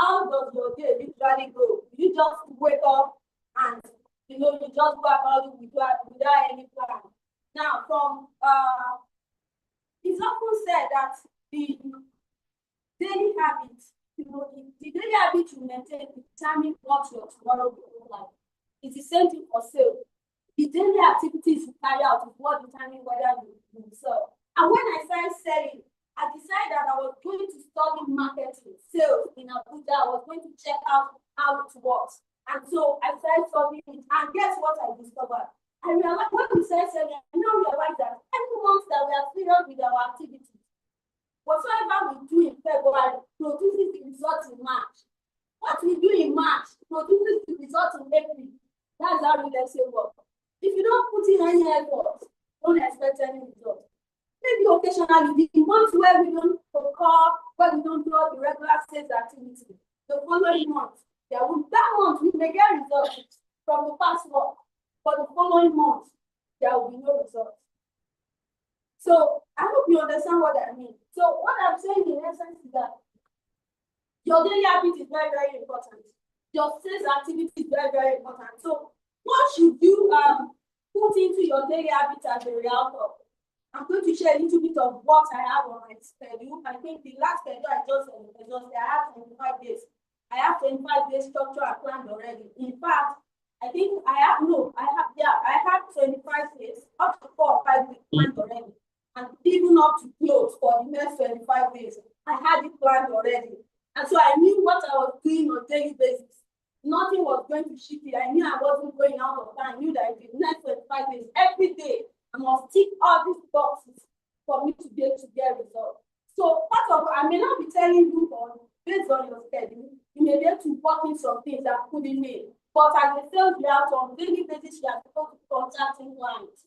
how does your day usually go? You just wake up and you just go about it without any plan. Now, it's often said that the daily habits, the daily habit you maintain determine what your tomorrow will look like. It's the same thing for sales. The daily activities you carry out is what determines whether you sell. And when I started selling, I decided that I was going to study marketing, sales in Abuja. I was going to check out how it works. And so I started studying it. And guess what I discovered? I realized when we started selling, I now realized that every month that we are serious with our activities, whatsoever we do in February produces the results in March. What we do in March produces the results in April. That's how real estate works. If you don't put in any effort, don't expect any results. Maybe occasionally, the months where we don't call, where we don't do all the regular sales activity, the following month, that month we may get results from the past work, but the following month, there will be no results. So I hope you understand what I mean. So what I'm saying in essence is that your daily habit is very, very important. Your sales activity is very, very important. So what should you put into your daily habit as a result? I'm going to share a little bit of what I have on my schedule. I think the last schedule I have 25 days. I have 25 days structure and planned already. In fact, I have 25 days, up to 4 or 5 weeks planned already. And even up to close for the next 25 days. I had it planned already. And so I knew what I was doing on a daily basis. Nothing was going to shift it. I knew I wasn't going out of time. I knew that the next 25 days, every day, I must tick all these boxes for me to be able to get results. So I may not be telling you based on your schedule, you may be able to work in some things that couldn't make. But as a sales rep on a daily basis, you are supposed to be contacting clients.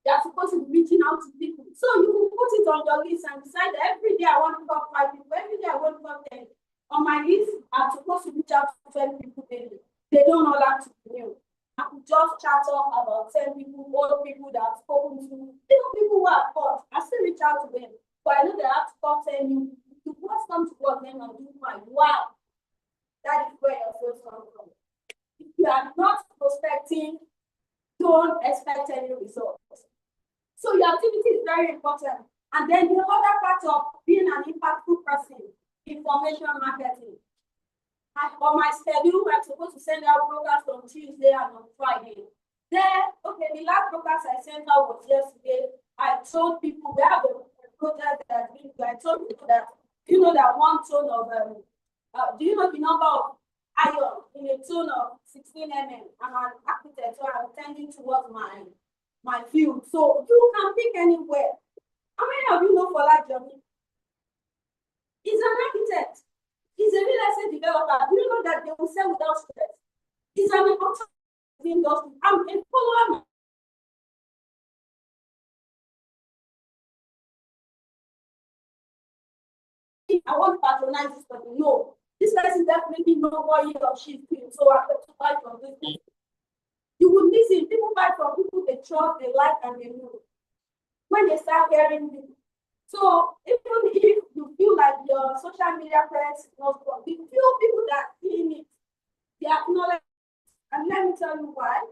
You are supposed to be reaching out to people. So you will put it on your list and decide that every day I want to call 5 people, every day I want to call 10. On my list, I'm supposed to reach out to 10 people daily. They don't all have to be new. I could just chat up about 10 people, old people that I've spoken to, even people who I've called. I still reach out to them. But I know they have to call 10 new people. If you first come to work, then I'll do fine. Wow. That is where your sales come from. If you are not prospecting, don't expect any results. So your activity is very important. And then the other part of being an impactful person, information marketing. On my schedule, I'm supposed to send out broadcasts on Tuesday and on Friday. The last broadcast I sent out was yesterday. I told people, we have a project that I told people that, that one tone of, do you know the number of iron in a tone of 16 mm? I'm an architect, so I'm tending towards my field. So you can pick anywhere. How many of you know for that job? He's an architect. He's a real estate developer. Do you know that they will sell without stress? He's an industry. I'm a follower. I want to patronize this person. No, this person definitely knows what he or she is doing. So I have to buy from this person. You would listen. People buy from people they trust, they like, and they know. When they start hearing you. So even if you feel like your social media presence is not strong, the few people that see it, they acknowledge. And let me tell you why.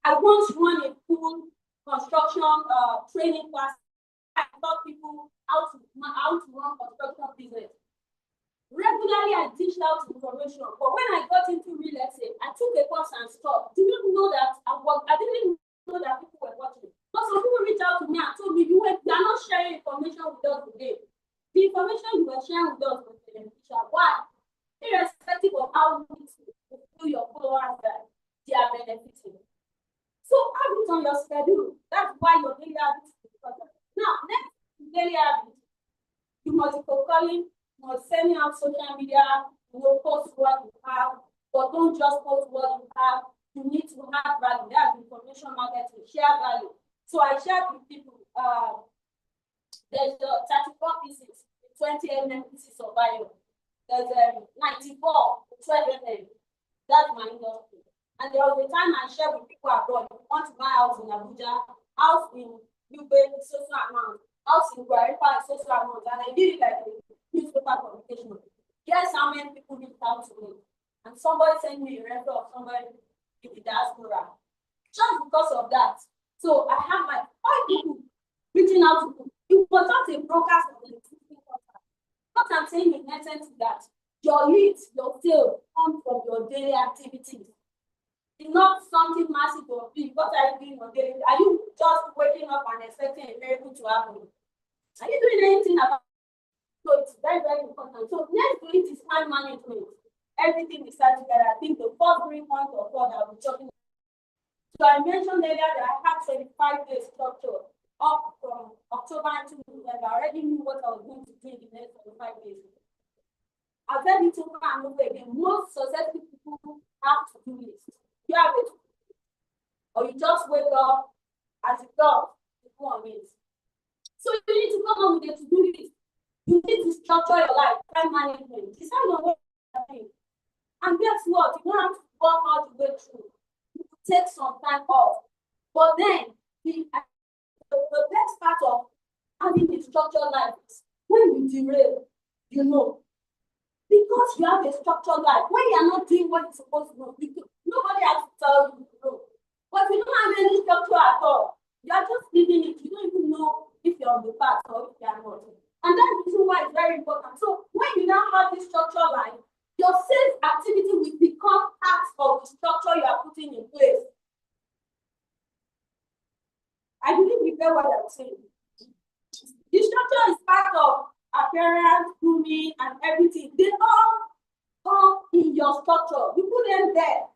I once run a full construction training class. I taught people how to run construction business. Regularly, I dished out information, but when I got into real estate, I took a course and stopped. Did you know that I didn't know that people were watching? But some people reached out to me and told me you are not sharing information with us today. The information you were sharing with us was beneficial. Why? Irrespective of how you feel your followers that they are benefiting. So have it on your schedule. That's why your daily habit is important. Now, next daily habit, you must be calling, you must send out social media, post what you have, but don't just post what you have. You need to have value. That's information marketing, share value. So I shared with people, there's 34 pieces, 20 mm pieces of value. There's 94, 12 mm. That's my industry. And there was a time I shared with people abroad, if you want to buy a house in Abuja, house in Ube, social amount, house in Guaripa, social amount, and I did it like a newspaper publication. guess how many people reached out to me? And somebody sent me a record of somebody in the diaspora. Just because of that. So I have like 5 people reaching out to me. It was not a broadcast of the existing contract. What I'm saying in essence is that your leads, your sales come from your daily activities. It's not something massive or big. What are you doing on daily? Are you just waking up and expecting a miracle to happen? Are you doing anything about it? So it's very, very important. So next to it is time management. Everything is tied together. I think the first 3 points of what I'll be talking about. So I mentioned earlier that I had 25 days structure up from October to November. I already knew what I was going to do in the next 25 days. I've said it over and over again. Most successful people have to do this. You have it, or you just wake up as a dog to go on it. So you need to come up with a to-do list. You need to structure your life, time management. Decide on what you're doing. And guess what? You don't have to work all the way through. You take some time off. But then the best part of having a structured life is when you derail, you know. Because you have a structured life. When you are not doing what you're supposed to do, nobody has to tell you to do. But you don't have any structure at all. You are just living it. You don't even know if you're on the path or if you are not. And that's the reason why it's very important. So when you now have this structured life, your sales activity will become part of the structure you are putting in place. I believe you get what I'm saying. The structure is part of appearance, grooming, and everything. They all come in your structure. You put them there.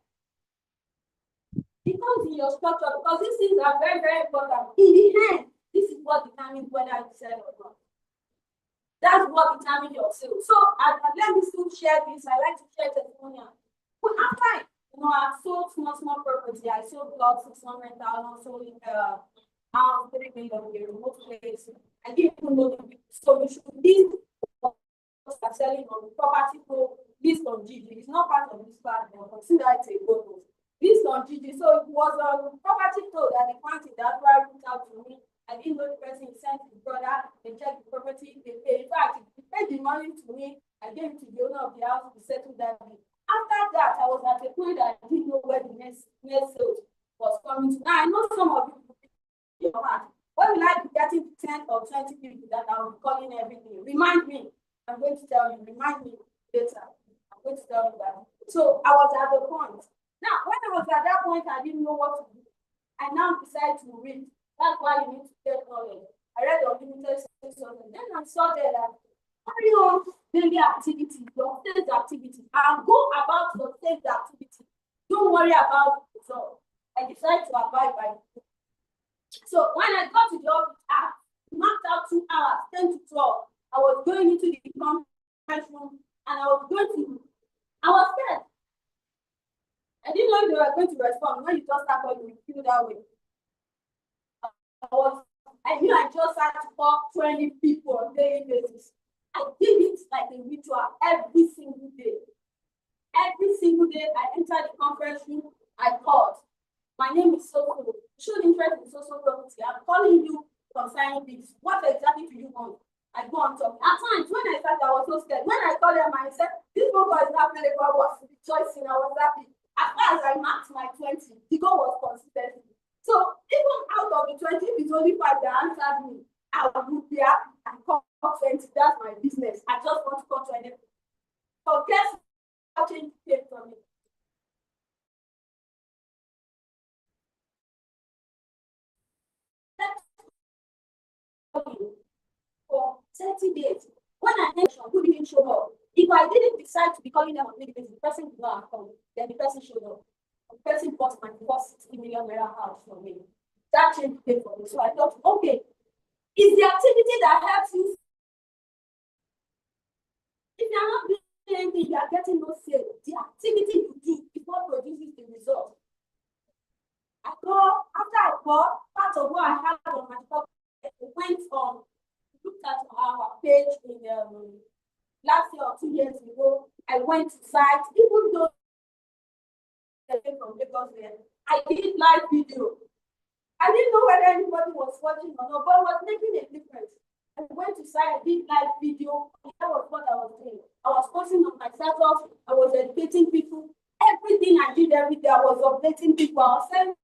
It comes in your structure because these things are very, very important. In the end, this is what determines whether you sell or not. That's what determines your sales. So let me still share this. I like to share testimonial. But after I sold small property. I sold blocks 600,000, sold house 3 million in a remote place. I didn't even know the people. So you should list what are selling on the property pro list on GG. It's not part of this platform. Consider it a bonus. List on GG. So it was on property pro that the client that's why reached out to me. I didn't know the person. He sent his brother. They checked the property. They paid. In fact, he paid the money to me. I gave it to the owner of the house to settle that bill. After that, I was at a point that I didn't know where the next sales was coming to. Now I know some of you. When will I be getting 10 or 20 people that I will be calling everything? Remind me. I'm going to tell you. Remind me later. I'm going to tell you that. So I was at the point. Now, when I was at that point, I didn't know what to do. I now decided to read. That's why you need to get knowledge. I read Unlimited Sales, and then I saw there that carry on daily activity, your sales activity, and go about your sales activity. Don't worry about the result. I decided to abide by it. So when I got to the office, I marked out 2 hours, 10 to 12. I was going into the conference room, and I was scared. I didn't know if they were going to respond. When you just start calling, you feel that way. I knew I just had to call 20 people on a daily basis. I did it like a ritual every single day. Every single day, I entered the conference room, I called. My name is Soko. Showed interest in social property. I'm calling you concerning this. What exactly do you want? I go on talking. At times, when I started, I was so scared. When I called them, I said, this phone call is not available. I was rejoicing. I was happy. As far as I marked my 20, the goal was consistency. So even out of the 20, if it's only 5 that answered me, I would be happy and call 20. That's my business. I just want to call 20. So guess what change came from me? For 30 days. When I mentioned who didn't show up, if I didn't decide to be calling them on daily basis, the person did not come, then the person showed up. The person bought my first 60 million naira house for me. That changed came for me. So I thought, okay, is the activity that helps you. If you're not doing anything, you are getting no sale. The activity you do is what produces the result. After I called, part of what I had on my top, went on, looked at our page in last year or 2 years ago. I went to site, even though I came from Lagos there, I did live video. I didn't know whether anybody was watching or not, but it was making a difference. I went to site, I did live video. That was what I was doing. I was posting on started off, I was educating people. Everything I did every day, I was updating people. I was saying,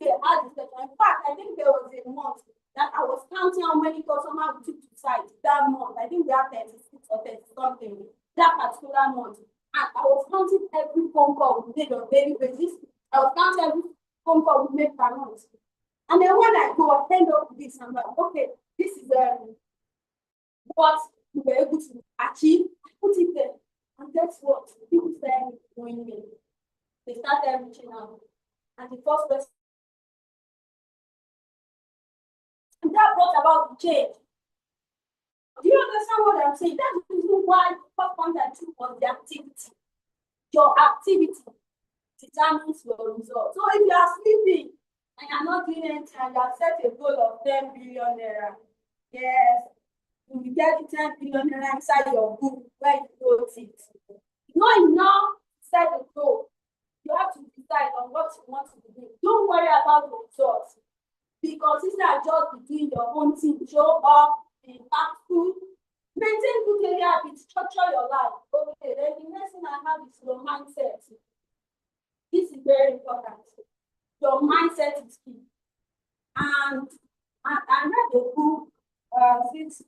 in fact, I think there was a month that I was counting how many customers we took to site that month. I think we had 36 or 30 something that particular month. And I was counting every phone call we did on a daily basis. I was counting every phone call we made per month. And then when I go end up with this, I'm like, okay, this is what we were able to achieve. I put it there. And guess what? People started knowing me. They started reaching out. And the first person, and that brought about the change. Do you understand what I'm saying? That's the reason why the first point I took was the activity. Your activity determines your result. So if you are sleeping and you're not doing anything and you have set a goal of 10 billion naira, yes, you will get the 10 billion naira inside your book where you wrote it. Not enough set a goal. You have to decide on what you want to do. Don't worry about the results. Be consistent and just be doing your own thing. Show up, be impactful, maintain good daily habits, structure your life. Okay, then the next thing I have is your mindset. This is very important. Your mindset is key. And I read a book since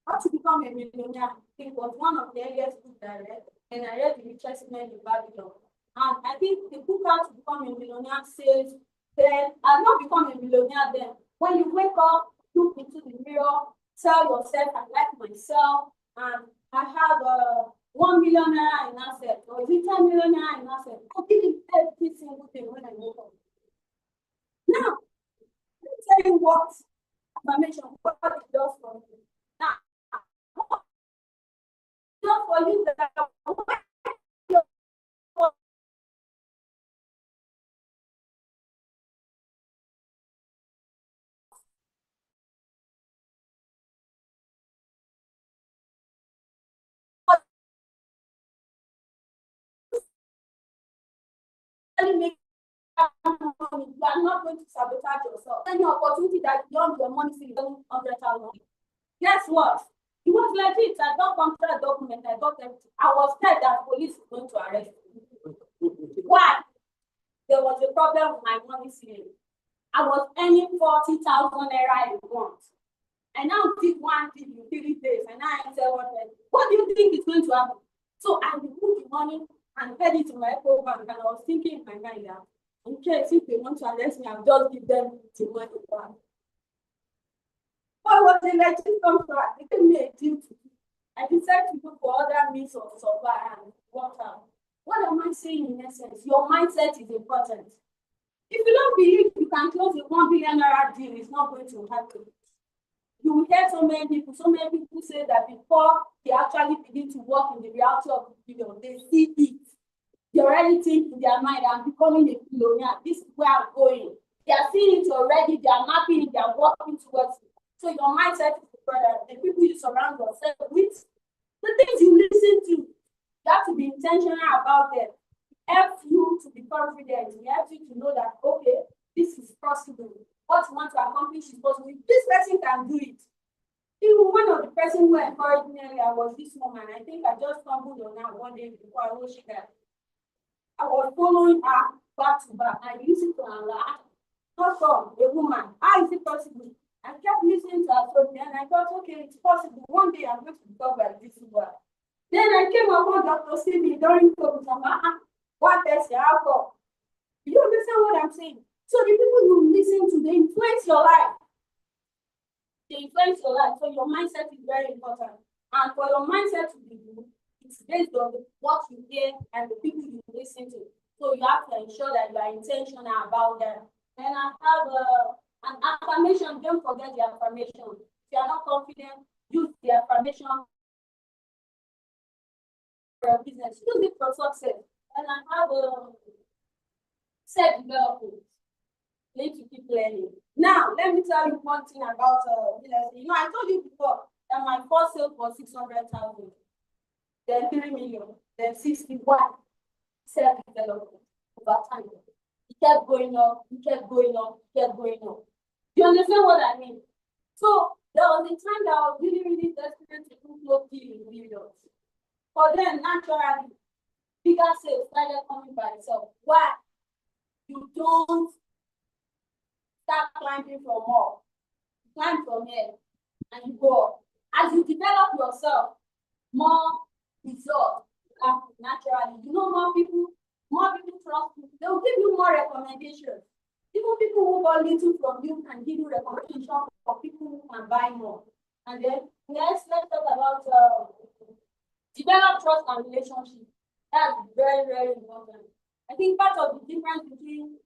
How to Become a Millionaire. I think it was one of the earliest books I read, and I read The Richest Man in Babylon. And I think the book How to Become a Millionaire says, then I've not become a millionaire then. When you wake up, look into the mirror, tell yourself, I like myself, and I have 1 million naira in assets, or is it 10 million naira in assets? I give it every single day when I wake up. Now, let me tell you what affirmation, what it does for you. Now, what it does for you that make you are not going to sabotage yourself. Any opportunity that beyond your money is 100,000. Guess what? It was legit. I got contract document. I got everything. I was scared that police is going to arrest me. Why? There was a problem with my money ceiling. I was earning 40,000 naira a month. I now did one thing in 3 days, and now I said, what do you think is going to happen? So I removed the money and paid it to my Eco Bank, and I was thinking in my mind that in case if they want to arrest me, I'll just give them the money back. But was a legit contract. They gave me a deal to do. I decided to look for other means of supply and work out. What am I saying in essence? Your mindset is important. If you don't believe you can close a 1 billion naira deal, it's not going to happen. You will hear so many people say that before they actually begin to work in the reality of the billion, they see it. They already think in their mind, I'm becoming a billionaire. This is where I'm going. They are seeing it already, they are mapping it, they are working towards it. So your mindset is important. The people you surround yourself with, the things you listen to, you have to be intentional about them. It helps you to be confident. It helps you to know that, okay, this is possible. What you want to accomplish is possible. This person can do it. Even one of the person who encouraged me earlier was this woman. I think I just stumbled on her one day before I know she got. I was following her back to back. I listened to her laugh. How come a woman? How is it possible? I kept listening to her story and I thought, okay, it's possible. One day I'm going to become like this woman. Then I came upon Dr. Simi during COVID. I'm like, what person? How come? You understand what I'm saying? So the people you listen to, they influence your life. They influence your life. So your mindset is very important. And for your mindset to be good, it's based on what you hear and the people you listen to. So you have to ensure that you are intentional about them. And I have an affirmation. Don't forget the affirmation. If you are not confident, use the affirmation for your business. Use it for success. And I have self-development. You need to keep learning. Now, let me tell you one thing about I told you before that my first sale was 600,000, then 3 million, then 61. Self-development over time. It kept going up, it kept going up, it kept going up. Do you understand what I mean? So there was a time that I was really, really desperate to do close deal in millions. But then naturally, bigger sales started coming by itself. Why? You don't start climbing from more. You climb from here and you go up. As you develop yourself, more results happen naturally. You know, more people trust you. They will give you more recommendations. Even people who got little from you can give you recommendations for people who can buy more. And then let's talk about develop trust and relationship. That's very, very important. I think part of the difference between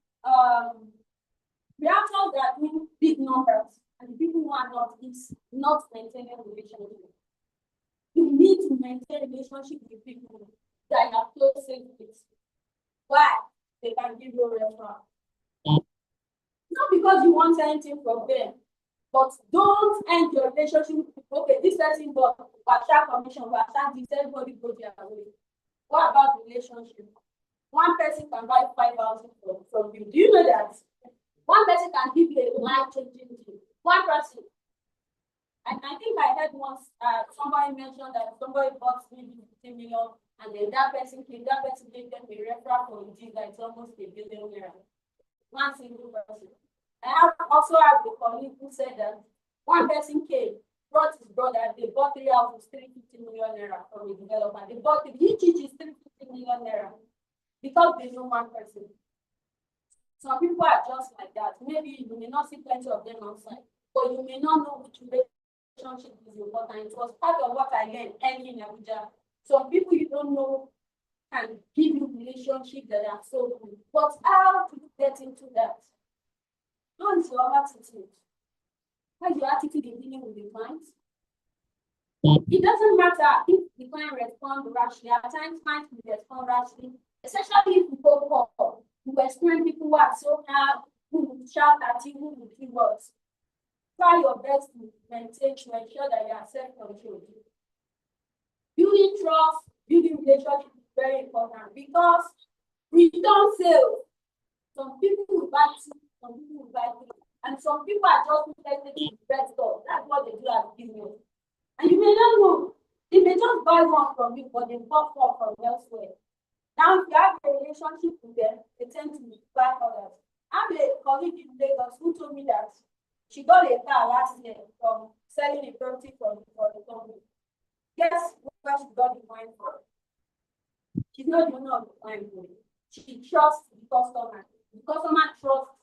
reactors that mean big numbers and the people who are not is not maintaining relationship. You need to maintain relationship with people that you are close with. Why? They can give you a referral. Not because you want anything from them, but don't end your relationship with people. Okay, this person got partial commission, partial this, everybody go their way. What about relationship? One person can buy 5,000 from you. Do you know that? One person can give you a life-changing deal. One person. And I think I heard once somebody mentioned that somebody bought maybe 15 million, and then that person gave them a referral for a deal that's almost $1 billion. One single person. I also have a colleague who said that one person came, brought his brother, they bought 3 houses, 350 million naira from a developer. They bought it, each is 350 million naira because they know one person. Some people are just like that. Maybe you may not see plenty of them outside, but you may not know which relationship is important. It was part of what I learned early in Abuja. Some people you don't know can give you relationships that are so good. But how to get into that? How is your attitude? How is your attitude in dealing with the clients? It doesn't matter if the client responds rashly. At times, clients will respond rashly, especially if you go for you experience people who are so hard, who will shout at you, who will give words. Try your best to maintain to ensure that you are self-controlled. Building trust, building relationship is very important because return sales. Some people will buy 2, some people will buy 3, and some people are just interested in the red store. That's what they do as business. And you may not know, they may just buy one from you, but they bought 4 from elsewhere. Now, if you have a relationship with them, they tend to buy others. I have a colleague in Lagos who told me that she got a car last year from selling a property for the company. Guess where she got the wine from? She's not the owner of the wine. She trusts the customer. The customer trusts.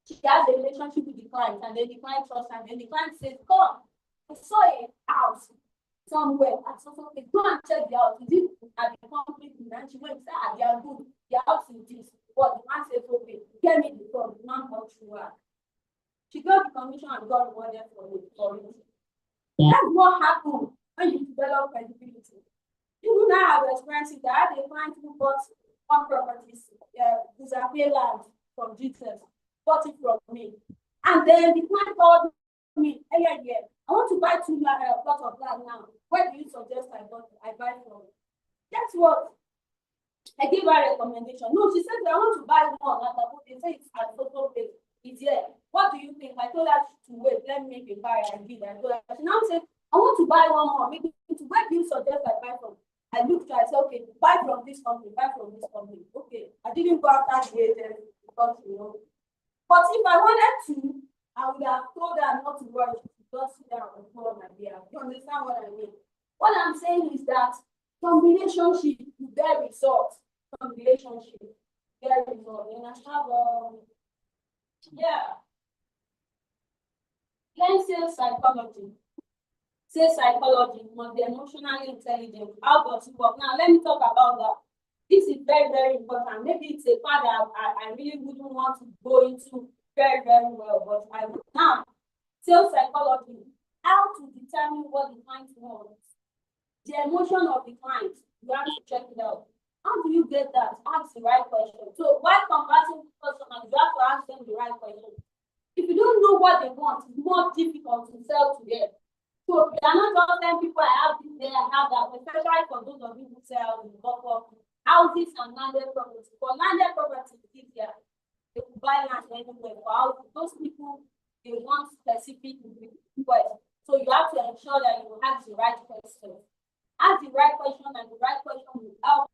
She has a relationship with the client, and then the client trusts, and then the client says, "Come, I saw a house somewhere." I said, "Okay, go and check the house. Is it at the company?" And she went and said, "They are good. The house is this." But the man said, "Okay, get me the phone." The man got through her. She got the commission and got rewarded for it. That's what happens when you develop credibility. You now have experience that I had a client who bought one property, disappear land from Jesus, bought it from me. And then the client called me, "Hey, yeah, I want to buy 2 plots of land now. Where do you suggest I buy from?" Guess what? I gave her a recommendation. No, she said, "I want to buy one." They say it's at photo page. It's here. What do you think? I told her to wait. Let me make a buy and bid. I told her. She now said, "I want to buy one more. Maybe where do you suggest I buy from?" I looked at her, I said, "Okay, buy from this company, buy from this company." Okay, I didn't go after the agent because But if I wanted to, I would have told her not to rush, just sit down and follow my beer. You understand what I mean? What I'm saying is that from relationship, you get results. From relationship, you get results. And I have learn sales psychology. Sales psychology must be emotionally intelligent. How does it work? Now, let me talk about that. This is very, very important. Maybe it's a part that I really wouldn't want to go into very, very well, but I will now. Sales psychology, how to determine what the client wants. The emotion of the client, you have to check it out. How do you get that? Ask the right question. So while conversing with customers, you have to ask them the right question. If you don't know what they want, it's more difficult to sell to them. So they are not just telling people, "I have this there, I have that," especially for those of you who sell in houses and landed property. For landed property, it's easier. They will buy land anywhere. For houses, those people, they want specific requests. So you have to ensure that you ask the right question. Ask the right question, and the right question will help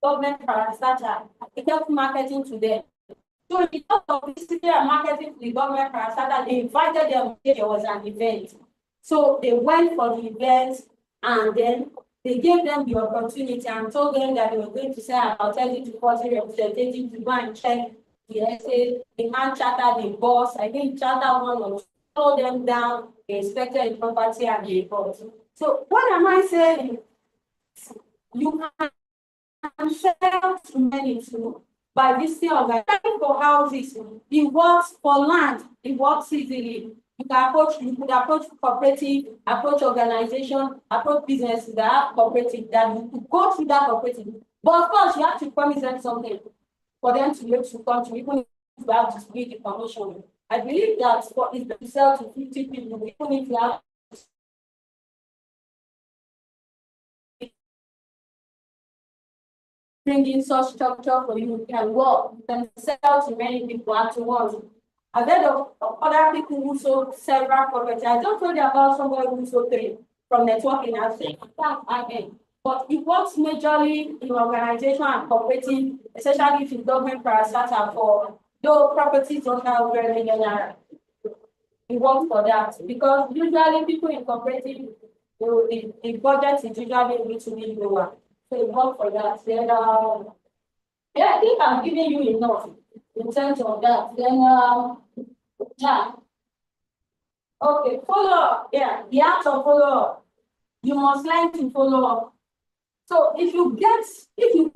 government parastatal, it helps marketing to them. So because of publicity and marketing to the government parastatal, they invited them. There was an event. So they went for the event and then they gave them the opportunity and told them that they were going to send about 30 to 40 representatives to go and check the estate. The man chartered the boss. I think chartered one or slow them down. They inspected the property and the report. So what am I saying? You can sell to many too by visiting organization for houses. It works for land. It works easily. You could approach cooperative, approach organization, approach businesses that have cooperative, that you could go through that cooperative. But of course, you have to promise them something for them to be able to come to, even if you have to split the commission. I believe that for if you sell to 50 people, even if you have bring in such structure for you can work, you can sell to many people at once. I've heard of other people who sold several properties. I just told you about somebody who sold three from networking. I said, again. But it works majorly in organization and cooperative, especially if it's government parastatal for those properties don't have very general. It works for that because usually people in cooperative, the budget is usually a little bit lower. So it works for that. Then, yeah, I think I'm giving you enough in terms of that. Then, yeah. Okay, follow up. Yeah, the act of follow up. You must learn to follow up. So if you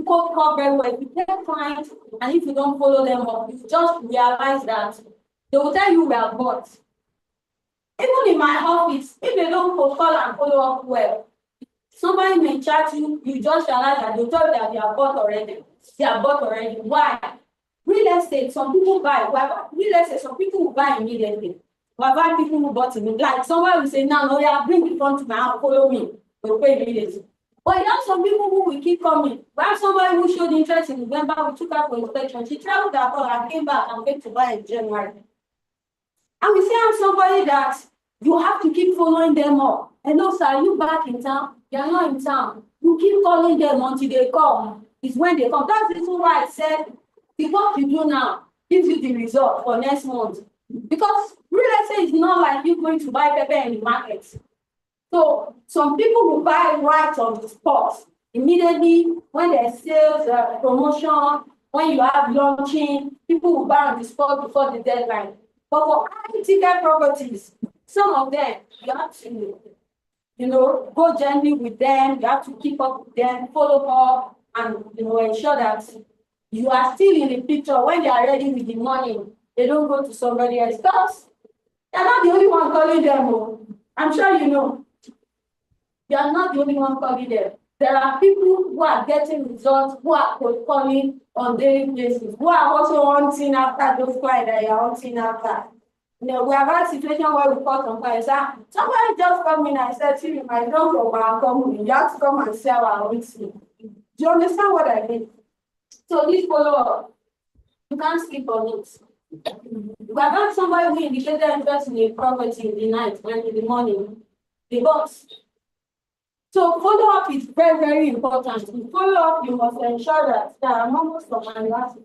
code very well, if you get clients and if you don't follow them up, you just realize that they will tell you we are bought. Even in my office, if they don't call and follow up well, somebody may chat you, you just realize that they told that they are bought already. They are bought already. Why? Real estate, some people buy. Real estate, some people will buy immediately. But buy people who bought immediately. Like somebody will say, no, yeah, bring it front to my house, follow me. They'll pay immediately. But you have some people who will keep coming. We have somebody who showed interest in November, we took her for inspection. She traveled abroad and came back and went to buy in January. And we see somebody that you have to keep following them up. Hello, sir, are you back in town? You are not in town. You keep calling them until they come. It's when they come. That's the reason why I said the work you do now gives you the result for next month. Because real estate is not like you going to buy pepper in the market. So some people will buy right on the spot immediately when there's sales, promotion, when you have launching, people will buy on the spot before the deadline. But for high ticket properties, some of them you have to, go gently with them. You have to keep up with them, follow up, and ensure that you are still in the picture when they are ready with the money. They don't go to somebody else because they're not the only one calling them. I'm sure you know. You are not the only one calling them. There are people who are getting results, who are calling on daily basis, who are also hunting after those clients that you are hunting after. We have had a situation where we call some clients. Somebody just come in and said, "See, my job from our company, you have to come and sell our whiskey." Do you understand what I mean? So this follow up, you can't sleep on it. We have had somebody who indicated interest in a property in the night and in the morning, the boss. So follow up is very, very important. To follow up, you must ensure that I'm almost on my last.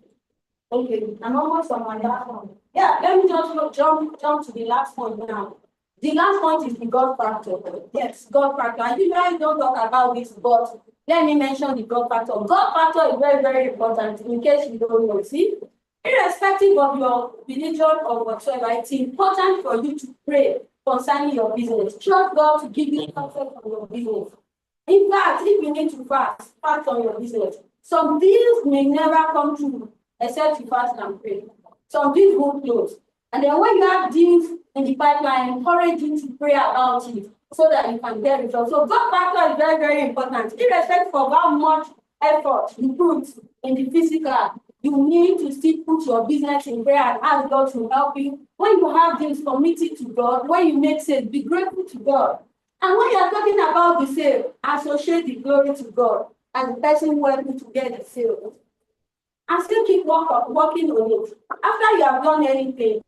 Okay, I'm almost on my last one. Yeah, let me just jump to the last point now. The last point is the God factor. Yes, God factor. I usually don't talk about this, but let me mention the God factor. God factor is very, very important in case you don't know. See, irrespective of your religion or whatsoever, it's important for you to pray concerning your business. Trust God to give you success on your business. In fact, if you need to fast on your business. Some deals may never come true except you fast and pray. Some deals won't close. And then when you have deals in the pipeline, I encourage you to pray about it so that you can get results. So God factor is very, very important. Irrespective of how much effort you put in the physical, you need to still put your business in prayer and ask God to help you. When you have things committed to God, when you make sales, be grateful to God. And when you're talking about the sale, associate the glory to God as the person who helped you to get the sale. And still keep working on it. After you have done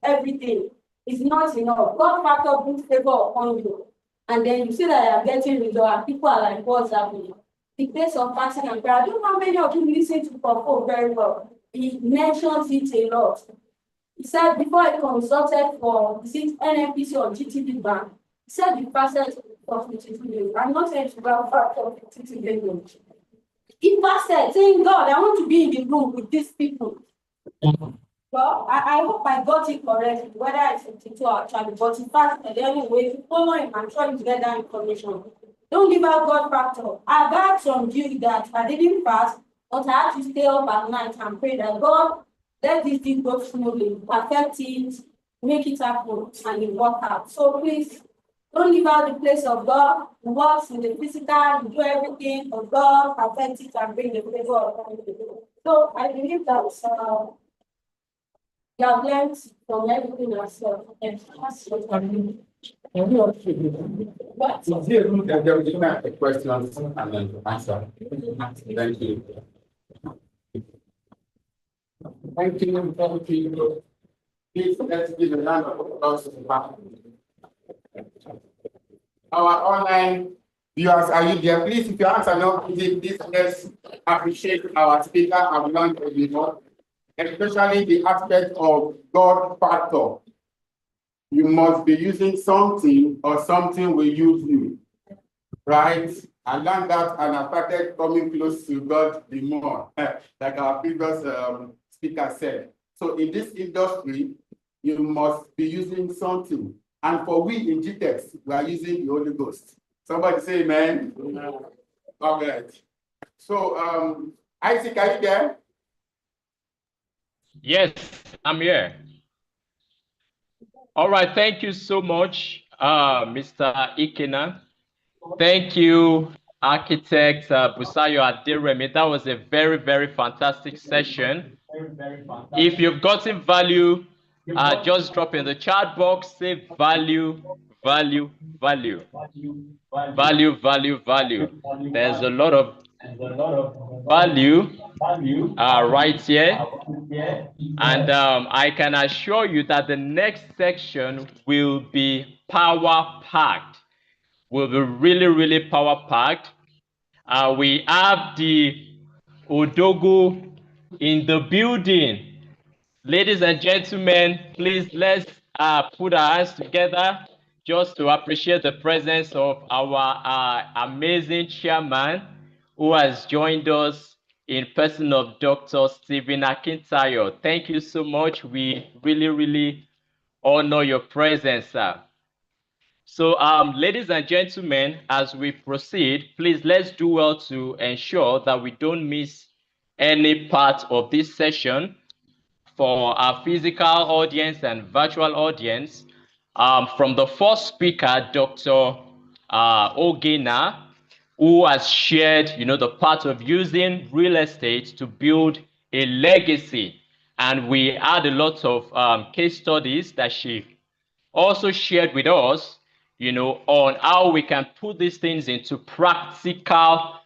everything is not enough. God factor brings favor upon you. And then you see that you are getting results and people are like, what's happening? the place of fasting and prayer. I don't know how many of you listen to Paul very well. He mentions it a lot. He said before he consulted for, is it NNPC or GTB bank, he said he fasted for 52 days. I'm not saying to go fast for 52 days. He fasted, saying, God, I want to be in the room with these people. Well, I hope I got it correctly, whether it's 52 or actually, but in fact, anyway, if you follow him, I'm sure you get that information. Don't give out God factor. I've had some views that I didn't fast, but I had to stay up at night and pray that God, let this thing go smoothly, perfect it, make it happen, and it work out. So please, don't leave out the place of God. He works in the physical, you do everything for God, perfect it, and bring the favor of God. So I believe that you have learned from everything yourself. And that's what I mean. What? So here, there is a question and then answer. Thank you. Thank you, thank you. Please, let's give a round of applause to the panel. Our online viewers, are you there? Please, if your hands are not busy, please let's appreciate our speaker and learn a bit more, especially the aspect of God factor. You must be using something or something will use you, right? I learned that and I started coming close to God the more, like our previous speaker said. So in this industry, you must be using something. And for we in GTEX, we are using the Holy Ghost. Somebody say amen. All right. So Isaac, are you there? Yes, I'm here. All right, thank you so much, Mr. Ikena. Thank you, Architect Busayo Aderemi. That was a very, very fantastic session. If you've gotten value, just drop in the chat box, say value, value, value. Value, value, value. There's a lot of value right here. And I can assure you that the next section will be power packed. Will be really, really power packed. We have the Odogu in the building. Ladies and gentlemen, please let's put our hands together just to appreciate the presence of our amazing chairman who has joined us in person of Dr. Stephen Akintayo. Thank you so much. We really, really honor your presence, sir. So, ladies and gentlemen, as we proceed, please let's do well to ensure that we don't miss any part of this session. For our physical audience and virtual audience, from the first speaker, Dr. Ogena, who has shared, the part of using real estate to build a legacy. And we had a lot of case studies that she also shared with us, on how we can put these things into practical,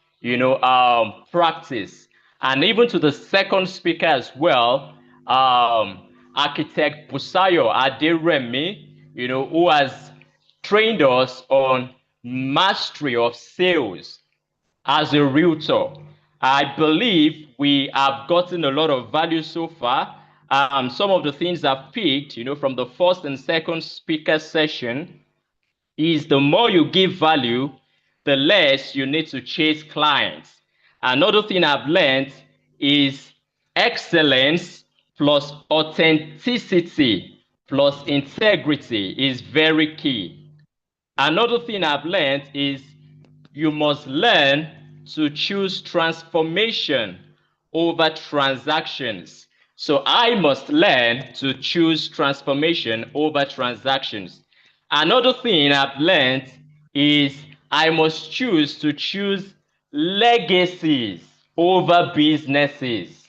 practice. And even to the second speaker as well, Architect Busayo Aderemi, who has trained us on mastery of sales as a realtor. I believe we have gotten a lot of value so far. Some of the things I've picked, from the first and second speaker session is the more you give value, the less you need to chase clients. Another thing I've learned is excellence plus authenticity plus integrity is very key. Another thing I've learned is you must learn to choose transformation over transactions. So I must learn to choose transformation over transactions. Another thing I've learned is I must choose legacies over businesses.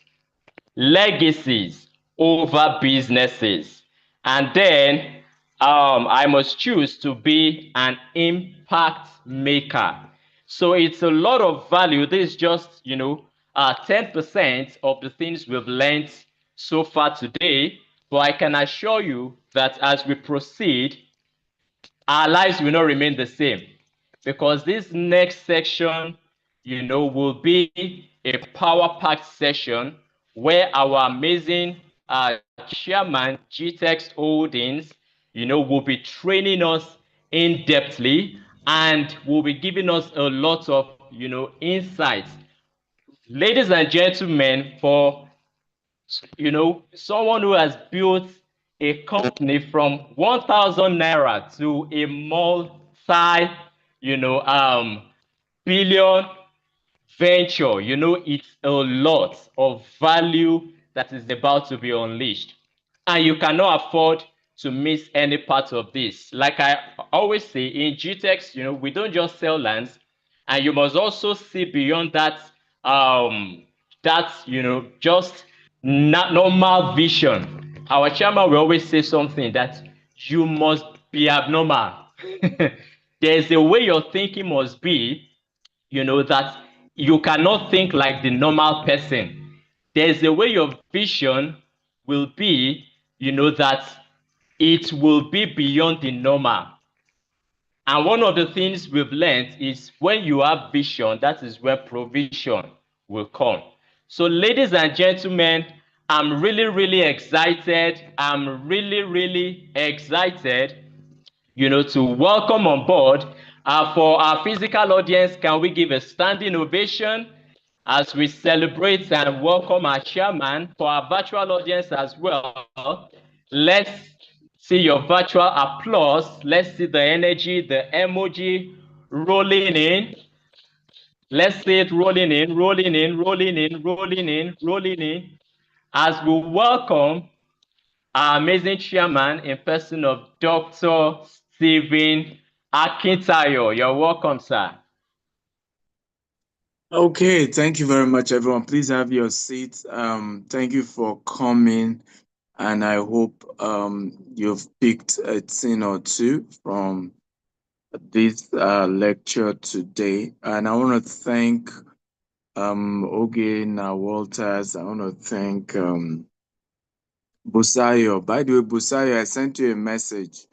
Legacies over businesses. And then I must choose to be an impact maker. So it's a lot of value. This is just, 10% of the things we've learned so far today. But I can assure you that as we proceed, our lives will not remain the same. Because this next section, will be a power-packed session where our amazing chairman, GTEX Holdings, will be training us in-depthly and will be giving us a lot of, insights. Ladies and gentlemen, for someone who has built a company from 1,000 naira to a multi, billion venture, it's a lot of value that is about to be unleashed. And you cannot afford to miss any part of this. Like I always say, in GTEX, we don't just sell lands, and you must also see beyond that, just not normal vision. Our chairman will always say something that you must be abnormal. There's a way your thinking must be, that you cannot think like the normal person. There's a way your vision will be, that it will be beyond the normal. And one of the things we've learned is when you have vision, that is where provision will come. So, ladies and gentlemen, I'm really, really excited. I'm really, really excited, to welcome on board. For our physical audience, can we give a standing ovation as we celebrate and welcome our chairman? For our virtual audience as well, let's see your virtual applause. Let's see the energy, the emoji rolling in. Let's see it rolling in, rolling in, rolling in, rolling in, rolling in. As we welcome our amazing chairman in person of Dr. Stephen Akintayo. You're welcome, sir. Okay, thank you very much, everyone. Please have your seats. Thank you for coming, and I hope you've picked a thing or two from this lecture today. And I want to thank Oge Walters. I want to thank Busayo. By the way, Busayo, I sent you a message.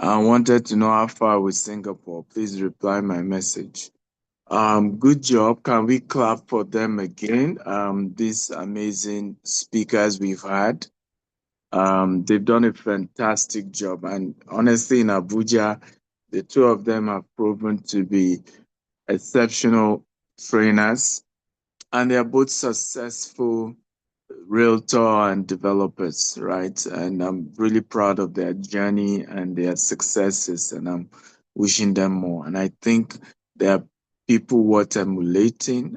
I wanted to know how far with Singapore. Please reply my message. Good job. Can we clap for them again? These amazing speakers we've had. They've done a fantastic job. And honestly, in Abuja, the two of them have proven to be exceptional trainers. And they're both successful realtor and developers, right? And I'm really proud of their journey and their successes, and I'm wishing them more. And I think they're people worth emulating.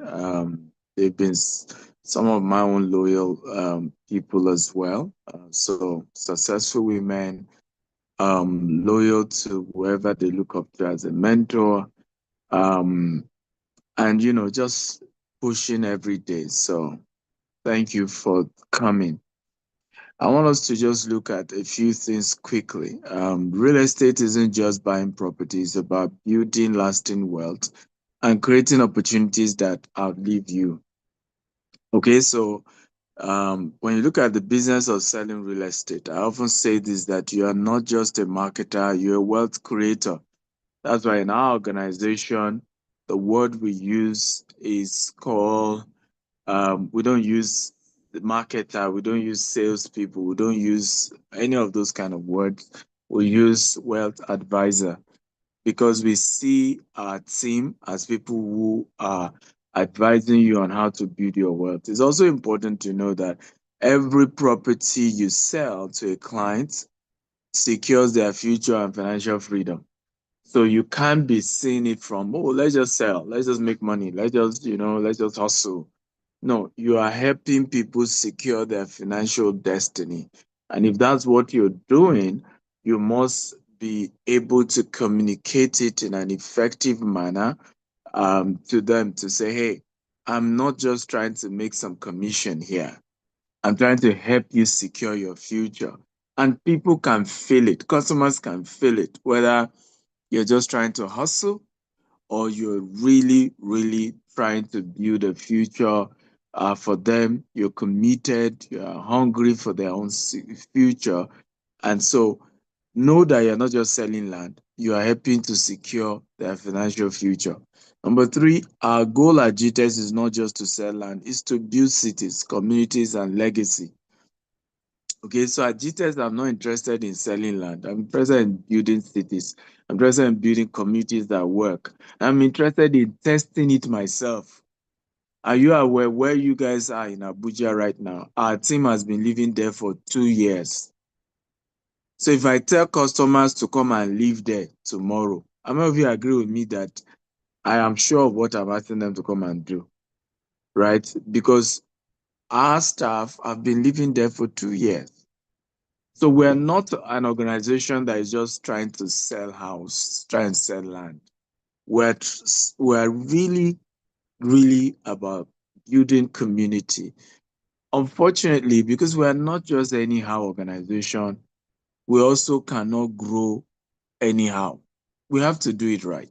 They've been some of my own loyal people as well. So successful women, loyal to whoever they look up to as a mentor, and just pushing every day. So thank you for coming. I want us to just look at a few things quickly. Real estate isn't just buying properties, it's about building lasting wealth and creating opportunities that outlive you. Okay, so when you look at the business of selling real estate, I often say this, that you are not just a marketer, you're a wealth creator. That's why in our organization, the word we use is called, we don't use the marketer, we don't use salespeople, we don't use any of those kind of words. We use wealth advisor, because we see our team as people who are advising you on how to build your wealth. It's also important to know that every property you sell to a client secures their future and financial freedom. So you can't be seeing it from, oh, let's just sell, let's just make money, let's just hustle. No, you are helping people secure their financial destiny. And if that's what you're doing, you must be able to communicate it in an effective manner to them, to say, hey, I'm not just trying to make some commission here. I'm trying to help you secure your future. And people can feel it. Customers can feel it, whether you're just trying to hustle or you're really, really trying to build a future for them. You're committed, you're hungry for their own future. And so know that you're not just selling land, you are helping to secure their financial future. Number three, our goal at GTEX is not just to sell land, it's to build cities, communities, and legacy. Okay, so at GTEX, I'm not interested in selling land. I'm interested in building cities. I'm interested in building communities that work. I'm interested in testing it myself. Are you aware where you guys are in Abuja right now? Our team has been living there for 2 years. So if I tell customers to come and live there tomorrow, how many of you agree with me that I am sure of what I'm asking them to come and do, right? Because our staff have been living there for 2 years. So we're not an organization that is just trying to sell house, trying to sell land. We're really, really about building community. Unfortunately, because we're not just anyhow organization, we also cannot grow anyhow. We have to do it right.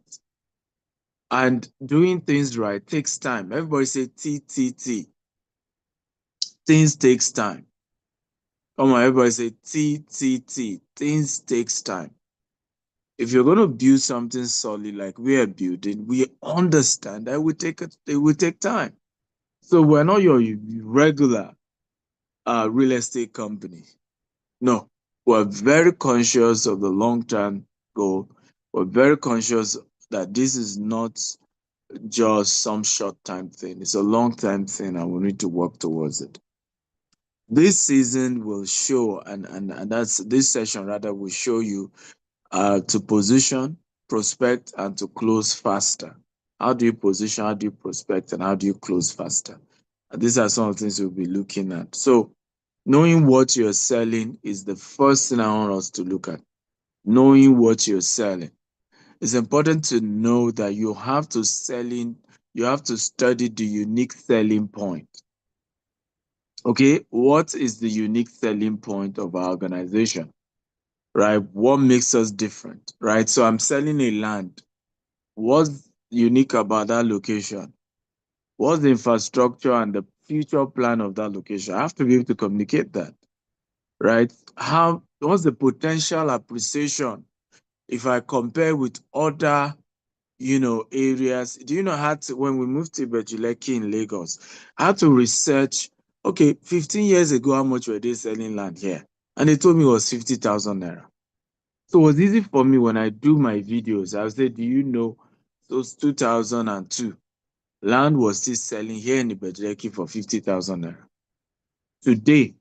And doing things right takes time. Everybody say T, T, T. Things takes time. Come on, everybody say T, T, T. Things takes time. If you're going to build something solid like we are building, we understand that it will take time. So we're not your regular real estate company. No, we're very conscious of the long-term goal. We're very conscious that this is not just some short-time thing. It's a long-term thing, and we need to work towards it. This season will show, and that's this session rather will show you to position, prospect, and to close faster. How do you position? How do you prospect? And how do you close faster? And these are some of the things we'll be looking at. So, knowing what you're selling is the first thing I want us to look at. Knowing what you're selling. It's important to know that you have to study the unique selling point. Okay, what is the unique selling point of our organization? Right? What makes us different? Right? So I'm selling a land. What's unique about that location? What's the infrastructure and the future plan of that location? I have to be able to communicate that. Right? What's the potential appreciation if I compare with other areas? Do you know how to, when we moved to Bejuleki in Lagos, I had to research, okay, 15 years ago, how much were they selling land here? And they told me it was 50,000 naira. So it was easy for me when I do my videos. I would say, do you know, those 2002, land was still selling here in Bejuleki for 50,000 naira. Today,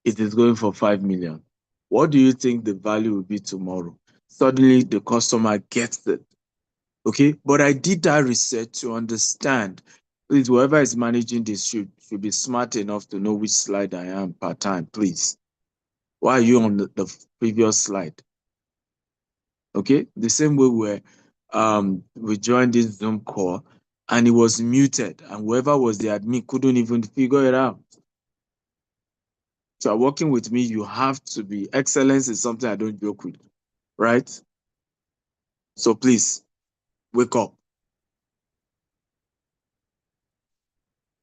it is going for 5 million. What do you think the value will be tomorrow? Suddenly, the customer gets it. Okay, but I did that research to understand. Please, whoever is managing this should be smart enough to know which slide I am per time, please. Why are you on the previous slide? Okay, the same way we joined this Zoom call and it was muted, and whoever was the admin couldn't even figure it out. So working with me, you have to be excellence is something I don't joke with, right? So please wake up.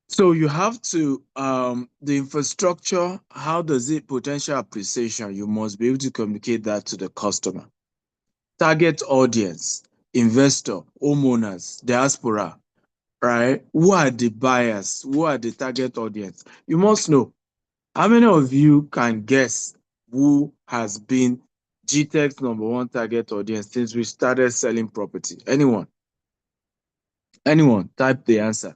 So you have to, the infrastructure, how does it potential appreciation? You must be able to communicate that to the customer. Target audience, investor, homeowners, diaspora, right? Who are the buyers? Who are the target audience? You must know. How many of you can guess who has been GTEX #1 target audience since we started selling property? Anyone? Anyone? Type the answer.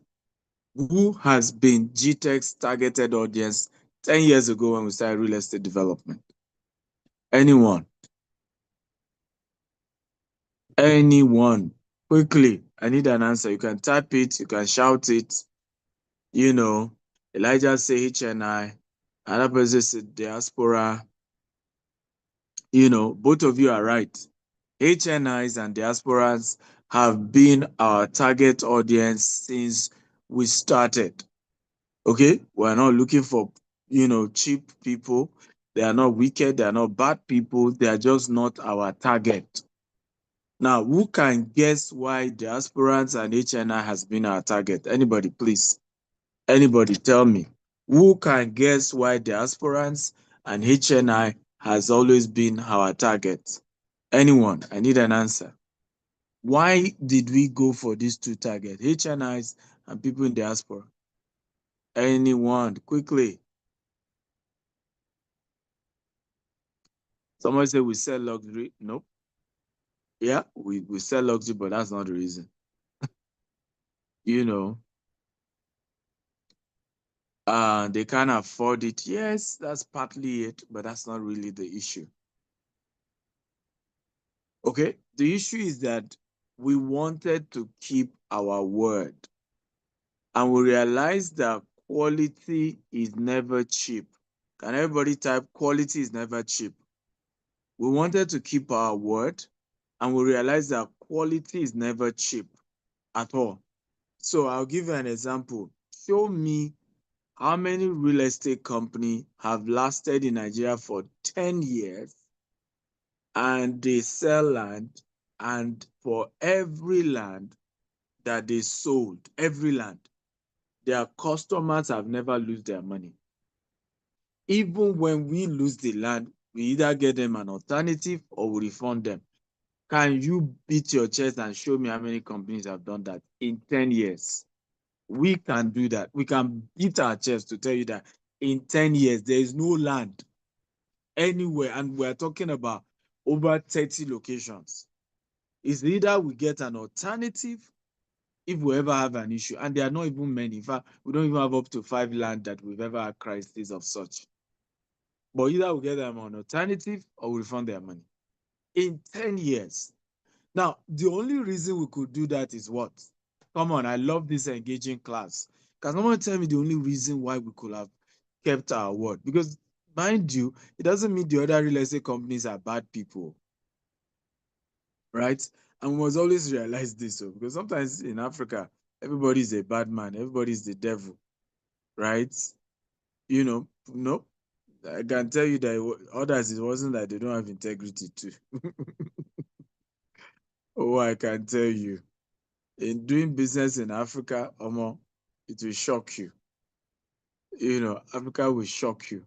Who has been GTEX targeted audience 10 years ago when we started real estate development? Anyone? Anyone? Quickly, I need an answer. You can type it, you can shout it. Elijah say HNI, another person say diaspora. Both of you are right. HNIs and diasporas have been our target audience since we started. Okay, we're not looking for cheap people. They are not wicked, they are not bad people, they are just not our target. Now, who can guess why diasporans and HNI has been our target? Anybody, please. Anybody tell me. Who can guess why diasporans and HNI has always been our target? Anyone? I need an answer. Why did we go for these two targets, HNIs and people in diaspora? Anyone, quickly. Somebody say we sell luxury. Nope. Yeah, we sell luxury, but that's not the reason. You know, they can't afford it. Yes, that's partly it, but that's not really the issue. Okay, the issue is that we wanted to keep our word, and we realized that quality is never cheap. Can everybody type quality is never cheap? We wanted to keep our word, and we realized that quality is never cheap at all. So I'll give you an example. Show me how many real estate companies have lasted in Nigeria for 10 years and they sell land, and for every land that they sold, every land, their customers have never lost their money. Even when we lose the land, we either get them an alternative or we refund them. Can you beat your chest and show me how many companies have done that in 10 years? We can do that. We can beat our chest to tell you that in 10 years, there is no land anywhere. And we're talking about over 30 locations. It's either we get an alternative if we ever have an issue. And there are not even many. In fact, we don't even have up to 5 land that we've ever had crises of such. But either we get them an alternative or we refund their money in 10 years. Now, the only reason we could do that is what? Come on, I love this engaging class. Can someone tell me the only reason why we could have kept our word? Because, mind you, it doesn't mean the other real estate companies are bad people, right? And we must always realize this, because sometimes in Africa, everybody is a bad man, everybody is the devil, right? You know, no, I can tell you that others, it wasn't that they don't have integrity too. Oh, I can tell you. In doing business in Africa, Omo, it will shock you. You know, Africa will shock you.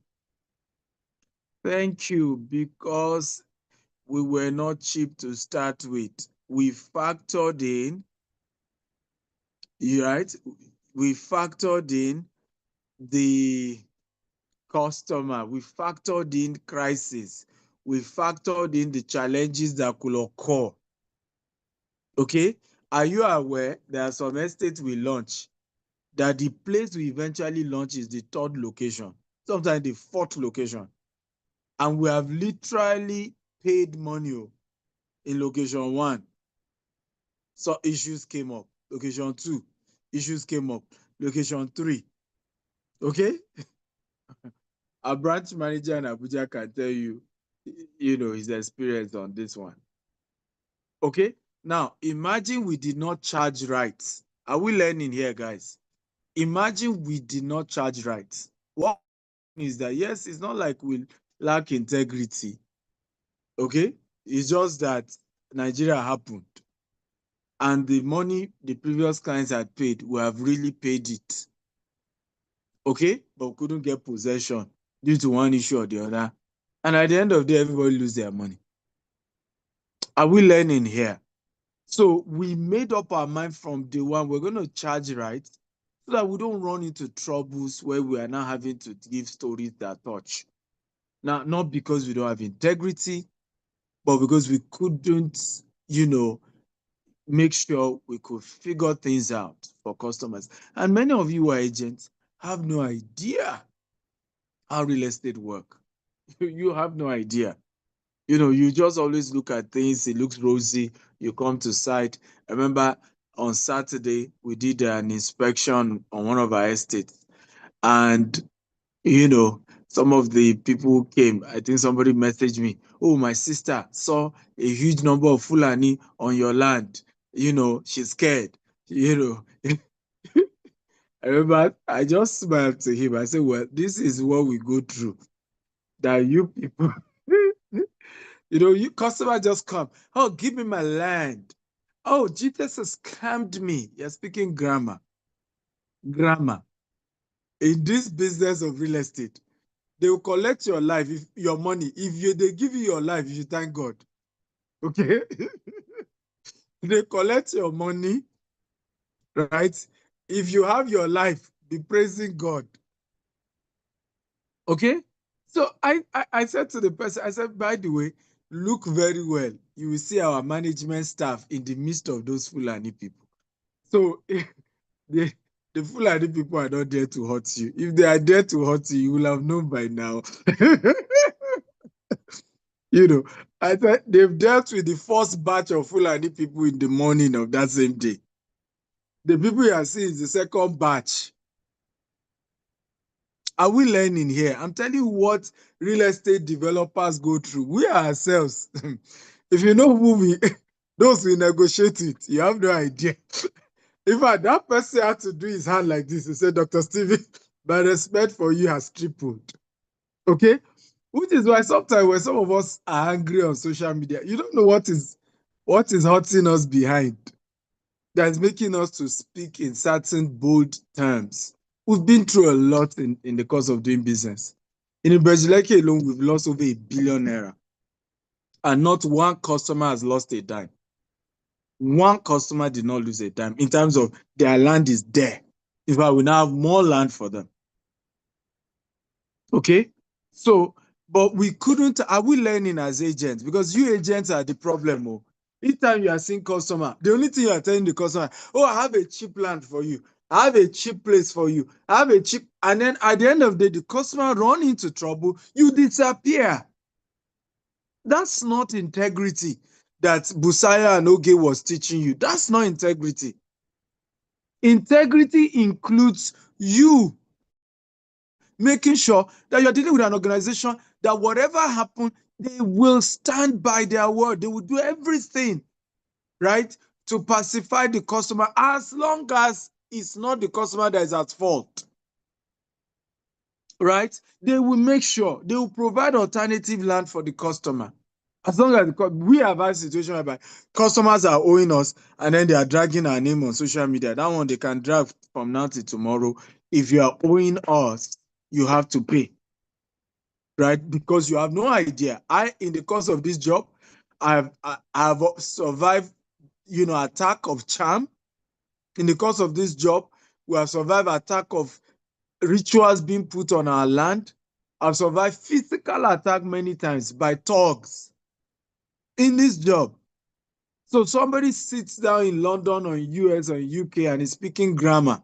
Thank you, because we were not cheap to start with. We factored in, you right? We factored in the customer. We factored in crisis. We factored in the challenges that could occur. Okay? Are you aware there are some estates we launch that the place we eventually launch is the third location, sometimes the fourth location? And we have literally paid money in location 1. So issues came up. Location 2, issues came up. Location 3. Okay? Our branch manager in Abuja can tell you, his experience on this one. Okay? Now, imagine we did not charge right. Are we learning here, guys? Imagine we did not charge right. What is that? Yes, it's not like we lack integrity. Okay? It's just that Nigeria happened. And the money the previous clients had paid, we have really paid it. Okay? But we couldn't get possession due to one issue or the other. And at the end of the day, everybody lose their money. Are we learning here? So we made up our mind from day one, we're going to charge right so that we don't run into troubles where we are now having to give stories that touch. Now, not because we don't have integrity, but because we couldn't, make sure we could figure things out for customers. And many of you are agents have no idea how real estate work. You have no idea. You just always look at things, it looks rosy, you come to site. I remember on Saturday, we did an inspection on one of our estates. And, some of the people came. I think somebody messaged me, oh, my sister saw a huge number of Fulani on your land. She's scared. I remember I just smiled to him. I said, well, this is what we go through. That you people, you customer just come. Oh, give me my land. Oh, Jesus has scammed me. You're speaking grammar. Grammar. In this business of real estate, they will collect your life, your money. If they give you your life, you should thank God. Okay? they collect your money, right? If you have your life, be praising God. Okay? So I said to the person, I said, by the way, look very well. You will see our management staff in the midst of those Fulani people. So the, the Fulani people are not there to hurt you. If they are there to hurt you, you will have known by now. You know, I said they've dealt with the first batch of Fulani people in the morning of that same day. The people you are seeing is the second batch. Are we learning here? I'm telling you what real estate developers go through. We ourselves, if you know who we, those who negotiate it, you have no idea. In fact, that person had to do his hand like this. He said, Dr. Stevie, my respect for you has tripled. Okay? Which is why sometimes when some of us are angry on social media, you don't know what is hurting us behind. That's making us to speak in certain bold terms. We've been through a lot in the course of doing business. In Ibejileke alone, we've lost over ₦1 billion. And not one customer has lost a dime. One customer did not lose a dime in terms of their land is there. In fact, we now have more land for them. Okay? So, but we couldn't, are we learning as agents? Because you agents are the problem. Oh. Each time you are seeing customer, the only thing you are telling the customer, oh, I have a cheap land for you. I have a cheap place for you. I have a cheap, and then at the end of the day, the customer run into trouble, you disappear. That's not integrity that Busaya and Oge was teaching you. That's not integrity. Integrity includes you making sure that you're dealing with an organization that whatever happens, they will stand by their word. They will do everything, right, to pacify the customer as long as it's not the customer that is at fault, right? They will make sure they will provide alternative land for the customer. As long as we have had a situation whereby customers are owing us and then they are dragging our name on social media, that one they can drag from now till tomorrow. If you are owing us, you have to pay, right? Because you have no idea. In the course of this job, I've survived, attack of charm. In the course of this job, we have survived attack of rituals being put on our land. I've survived physical attack many times by thugs in this job. So somebody sits down in London or US or UK and is speaking grammar.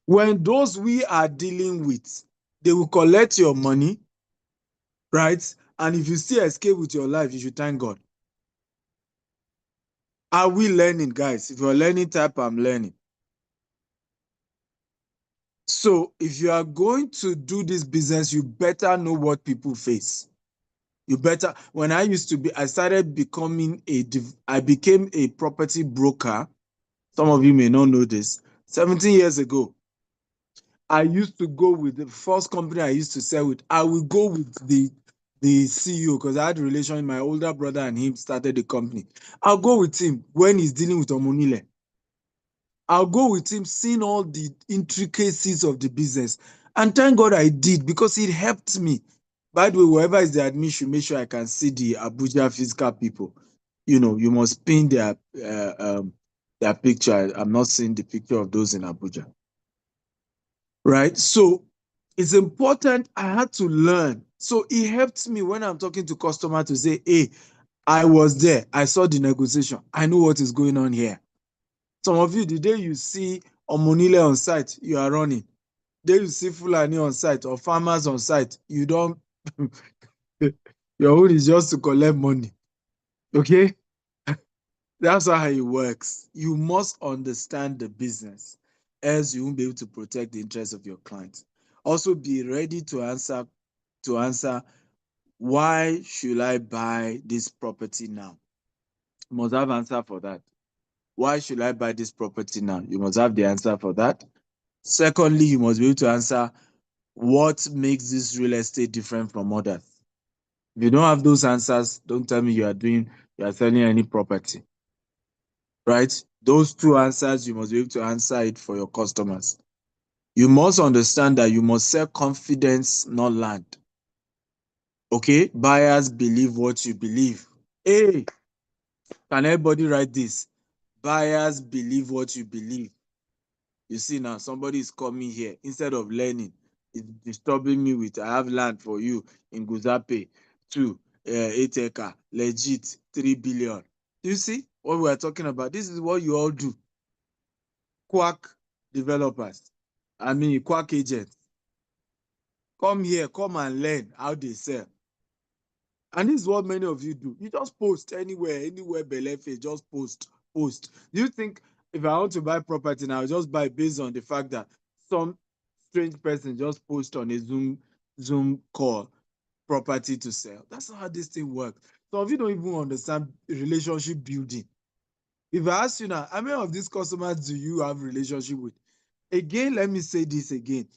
When those we are dealing with, they will collect your money, right? And if you still escape with your life, you should thank God. Are we learning, guys? If you're learning, type I'm learning. So if you are going to do this business, you better know what people face. You better, when I became a property broker. Some of you may not know this. 17 years ago, I used to go with the first company I used to sell with. I will go with the CEO because I had a relation. My older brother and him started the company. I'll go with him when he's dealing with Omonile. I'll go with him seeing all the intricacies of the business. And thank God I did because it helped me. By the way, whoever is the admission, make sure I can see the Abuja physical people. You must pin their picture. I'm not seeing the picture of those in Abuja. Right? So it's important. I had to learn. So it helped me when I'm talking to customer to say, hey, I was there. I saw the negotiation. I know what is going on here. Some of you, the day you see Omonile on site, you are running. The day you see Fulani on site or farmers on site, you don't, your own is just to collect money. Okay? That's how it works. You must understand the business, else you won't be able to protect the interests of your clients. Also, be ready to answer, why should I buy this property now? You must have an answer for that. Why should I buy this property now? You must have the answer for that. Secondly, you must be able to answer what makes this real estate different from others. If you don't have those answers, don't tell me you are selling any property. Right? Those two answers, you must be able to answer it for your customers. You must understand that you must sell confidence, not land. Okay? Buyers believe what you believe. Hey, Can everybody write this? Buyers believe what you believe. You see now, somebody is coming here. Instead of learning, it's disturbing me with, I have land for you in Guzape, 8 acre, legit, 3 billion. You see what we are talking about? This is what you all do. Quack developers. Quack agents. Come here, come and learn how they sell. And this is what many of you do. You just post anywhere, Belefe, just post. Do you think if I want to buy property now, I'll just buy based on the fact that some strange person just post on a Zoom call property to sell? That's not how this thing works. Some of you don't even understand relationship building. If I ask you now, how many of these customers do you have relationship with? Again, let me say this again.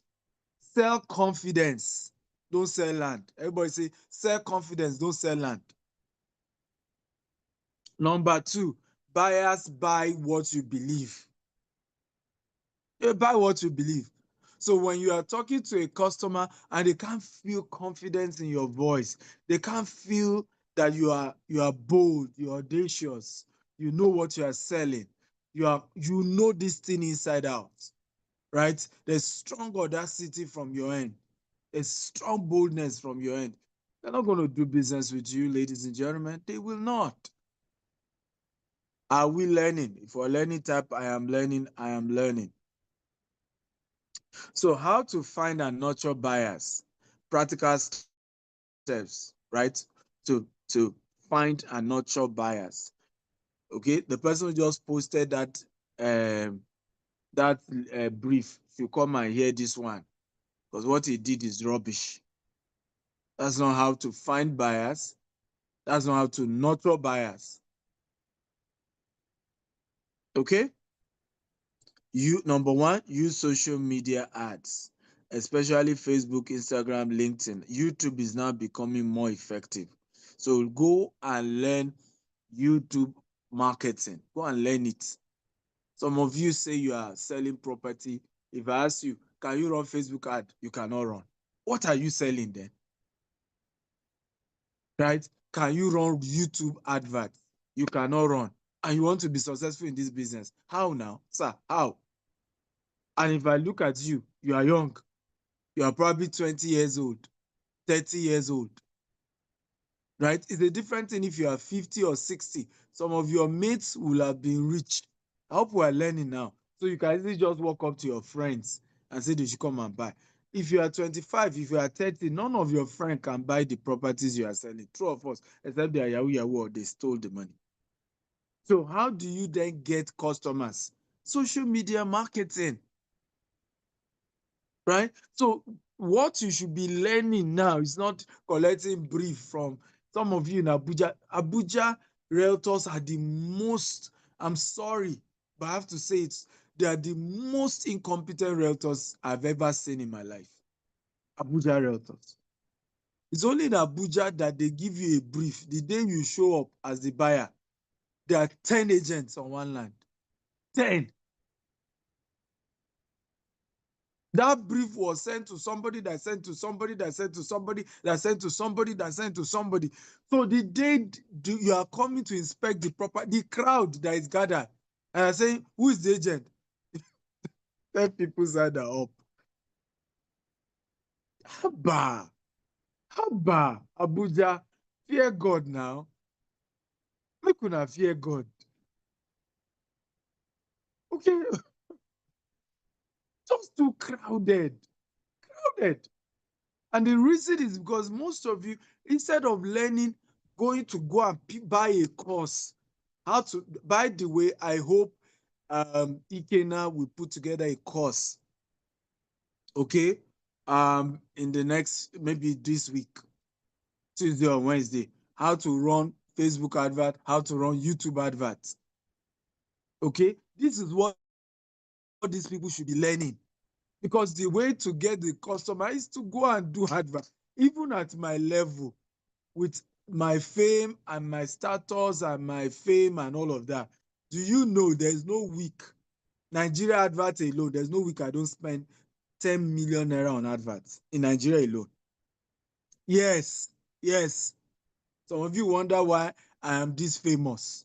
Sell confidence, don't sell land. Everybody say, sell confidence, don't sell land. Number 2, buyers buy what you believe. They buy what you believe. So when you are talking to a customer and they can't feel confidence in your voice, they can't feel that you are bold, you're audacious, you know what you are selling, you know this thing inside out, right? There's strong audacity from your end. There's strong boldness from your end. They're not going to do business with you, ladies and gentlemen. They will not. Are we learning? If we're learning, type I am learning, I am learning. So how to find and nurture buyers? Practical steps, right? To find and nurture buyers. Okay, the person who just posted that brief, if you come and hear this one, because what he did is rubbish. That's not how to find buyers. That's not how to nurture buyers. Okay? Number 1, use social media ads, especially Facebook, Instagram, LinkedIn. YouTube is now becoming more effective. So go and learn YouTube marketing. Go and learn it. Some of you say you are selling property. If I ask you, can you run Facebook ad? You cannot run. What are you selling then? Right? Can you run YouTube adverts? You cannot run. And you want to be successful in this business. How now? Sir, how? And if I look at you, you are young. You are probably 20 years old, 30 years old. Right? It's a different thing if you are 50 or 60. Some of your mates will have been rich. I hope we are learning now. So you can easily just walk up to your friends and say they should come and buy. If you are 25, if you are 30, none of your friends can buy the properties you are selling. True of us, except they are Yahoo or they stole the money. So how do you then get customers? Social media marketing. Right? So what you should be learning now is not collecting brief from some of you in Abuja. Abuja realtors are the most, I'm sorry, but I have to say it, they are the most incompetent realtors I've ever seen in my life. Abuja realtors. It's only in Abuja that they give you a brief. The day you show up as the buyer, there are 10 agents on one land. 10. That brief was sent to somebody that sent to somebody that sent to somebody that sent to somebody that sent to somebody. So the day you are coming to inspect the property, the crowd that is gathered, and are saying, who is the agent? 10 people signed up. Haba, Abuja, fear God now. Make una fear God. Okay, just too crowded. And the reason is because most of you, instead of learning, going to go and buy a course, how to, by the way, I hope Ikena will put together a course, okay, in the next, maybe this week, Tuesday or Wednesday, how to run Facebook advert, how to run YouTube adverts, okay? This is what these people should be learning. Because the way to get the customer is to go and do advert. Even at my level, with my fame and my status and my fame and all of that, do you know there's no week, Nigeria advert alone, there's no week I don't spend 10 million naira on adverts in Nigeria alone. Yes. Some of you wonder why I am this famous.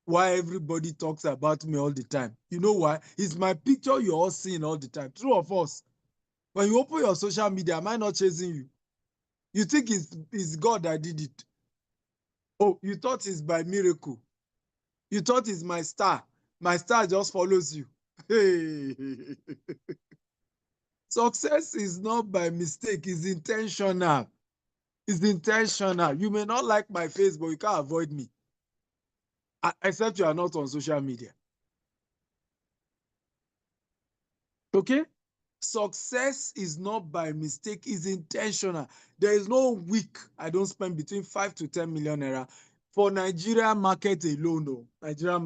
why everybody talks about me all the time. You know why? It's my picture you're all seeing all the time. True of us. When you open your social media, am I not chasing you? You think it's God that did it. Oh, you thought it's by miracle. You thought it's my star. My star just follows you. Hey. Success is not by mistake, it's intentional. It's intentional. You may not like my face, but you can't avoid me. Except you are not on social media. Okay? Success is not by mistake, it's intentional. There is no week I don't spend between 5 to 10 million naira for Nigerian market alone. No. Nigerian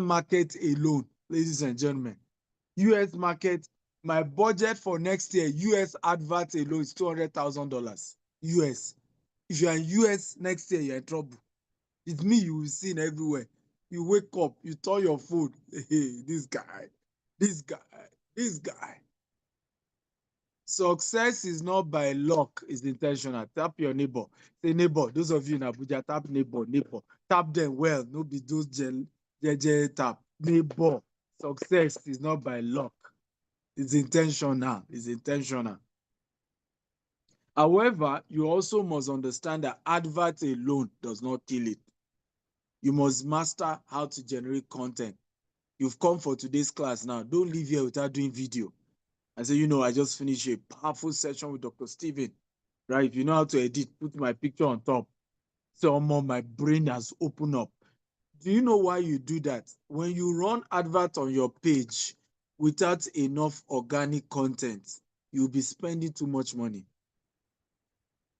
market alone, ladies and gentlemen. US market, my budget for next year, US advert alone is $200,000. US. If you are in US next year, you're in trouble. It's me you will see everywhere. You wake up, you turn your phone. Hey, this guy. Success is not by luck, it's intentional. Tap your neighbor. Say, neighbor, those of you in Abuja, tap neighbor. Tap them well. No be those tap. Neighbor. Success is not by luck. It's intentional. However, you also must understand that advert alone does not kill it. You must master how to generate content. You've come for today's class now. Don't leave here without doing video. I say, I just finished a powerful session with Dr. Steven, right? If you know how to edit, put my picture on top. So my brain has opened up. Do you know why you do that? When you run advert on your page without enough organic content, you'll be spending too much money.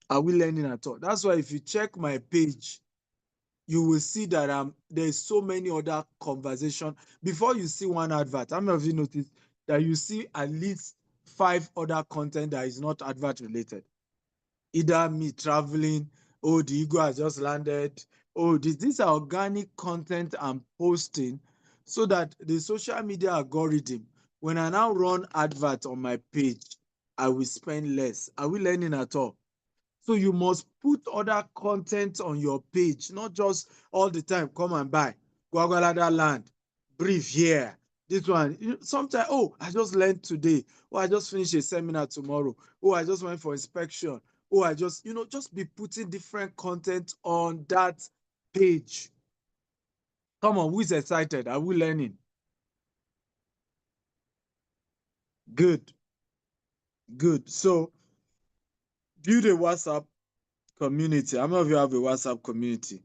Are we learning at all? That's why if you check my page, you will see that there's so many other conversations. Before you see one advert, how many of you noticed that you see at least 5 other content that is not advert related? Either me traveling, the ego has just landed, these are organic content I'm posting so that the social media algorithm, when I now run advert on my page, I will spend less. Are we learning at all? So you must put other content on your page, not just all the time, come and buy, Guagualada land, brief here, this one. Sometimes, I just learned today. I just finished a seminar tomorrow. I just went for inspection. I just, just be putting different content on that page. Come on, who is excited? Are we learning? Good. So, build a WhatsApp community. How many of you have a WhatsApp community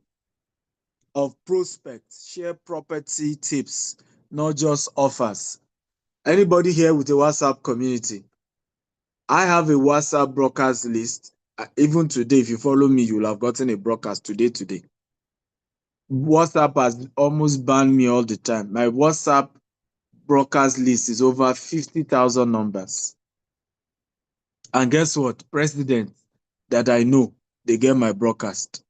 of prospects? Share property tips, not just offers. Anybody here with a WhatsApp community? I have a WhatsApp broadcast list. Even today, if you follow me, you'll have gotten a broadcast today. WhatsApp has almost banned me all the time. My WhatsApp broadcast list is over 50,000 numbers. And guess what? Presidents that I know, they get my broadcast.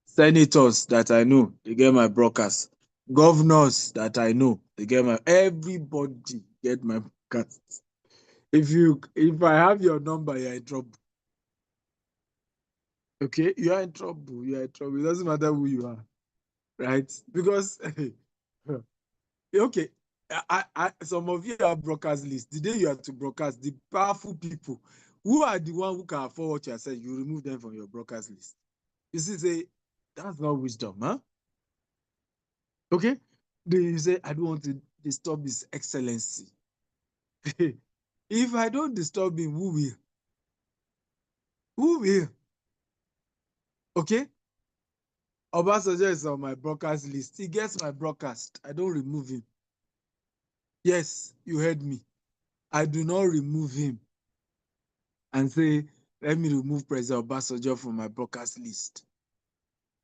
Senators that I know, they get my broadcast. Governors that I know, they get everybody get my broadcast. If I have your number, you're in trouble. Okay, you are in trouble. It doesn't matter who you are, right? Because okay, some of you have broadcast list. The day you have to broadcast, the powerful people who are the one who can afford what you are saying, you remove them from your broadcast list. You see, say that's not wisdom, huh? Okay, then you say I don't want to disturb His Excellency. If I don't disturb him, who will? Who will? Okay. Obasanjo is on my broadcast list. He gets my broadcast. I don't remove him. Yes, you heard me. I do not remove him and say, let me remove President Obasanjo from my broadcast list.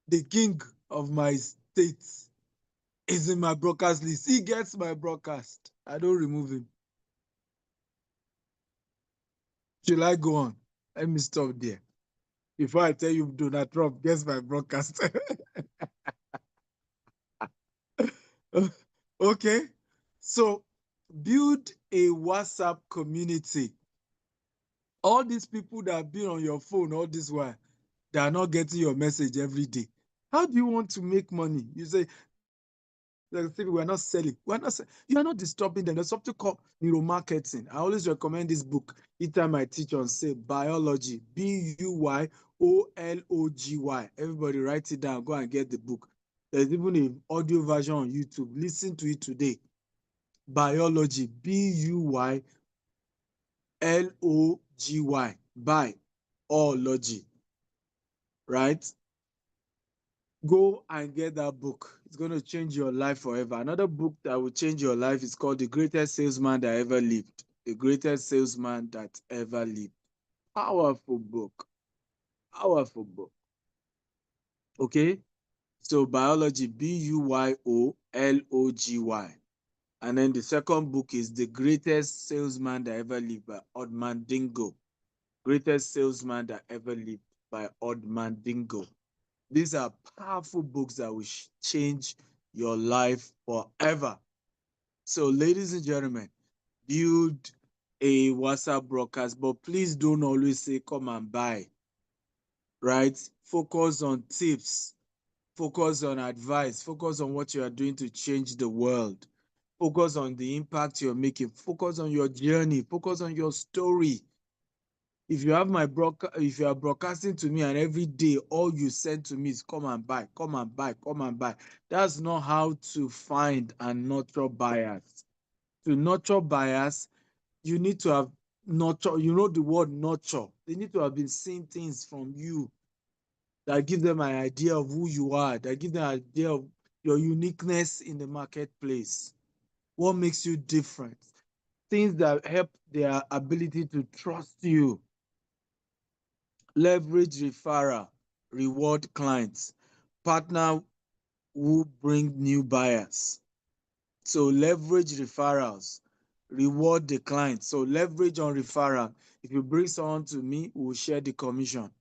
The king of my state is in my broadcast list. He gets my broadcast. I don't remove him. Should I go on? Let me stop there. Before I tell you Donald Trump gets my broadcast. Okay. So build a WhatsApp community. All these people that have been on your phone all this while, they are not getting your message every day. How do you want to make money? You say, like, we're not selling. We're not. You are not disturbing them. There's something called neuromarketing. I always recommend this book each time I teach on, say, biology. Buyology. Everybody write it down. Go and get the book. There's even an audio version on YouTube. Listen to it today. Biology. Buyology. Biology. Right? Go and get that book. It's going to change your life forever. Another book that will change your life is called The Greatest Salesman That Ever Lived. The Greatest Salesman That Ever Lived. Powerful book. Powerful book. Okay? So biology, Buyology. And then the second book is The Greatest Salesman That Ever Lived by Odman Dingo. Greatest Salesman That Ever Lived by Odman Dingo. These are powerful books that will change your life forever. So, ladies and gentlemen, build a WhatsApp broadcast, but please don't always say come and buy, right? Focus on tips, focus on advice, focus on what you are doing to change the world, focus on the impact you're making, focus on your journey, focus on your story. If you have my if you are broadcasting to me and every day all you send to me is come and buy, come and buy, come and buy, that's not how to find and nurture buyers. To nurture buyers, you need to have nurture. You know the word nurture. They need to have been seeing things from you that give them an idea of who you are, that give them an idea of your uniqueness in the marketplace. What makes you different? Things that help their ability to trust you. Leverage referral, reward clients, partner who bring new buyers. So leverage referrals, reward the client. So leverage on referral. If you bring someone to me, we'll share the commission.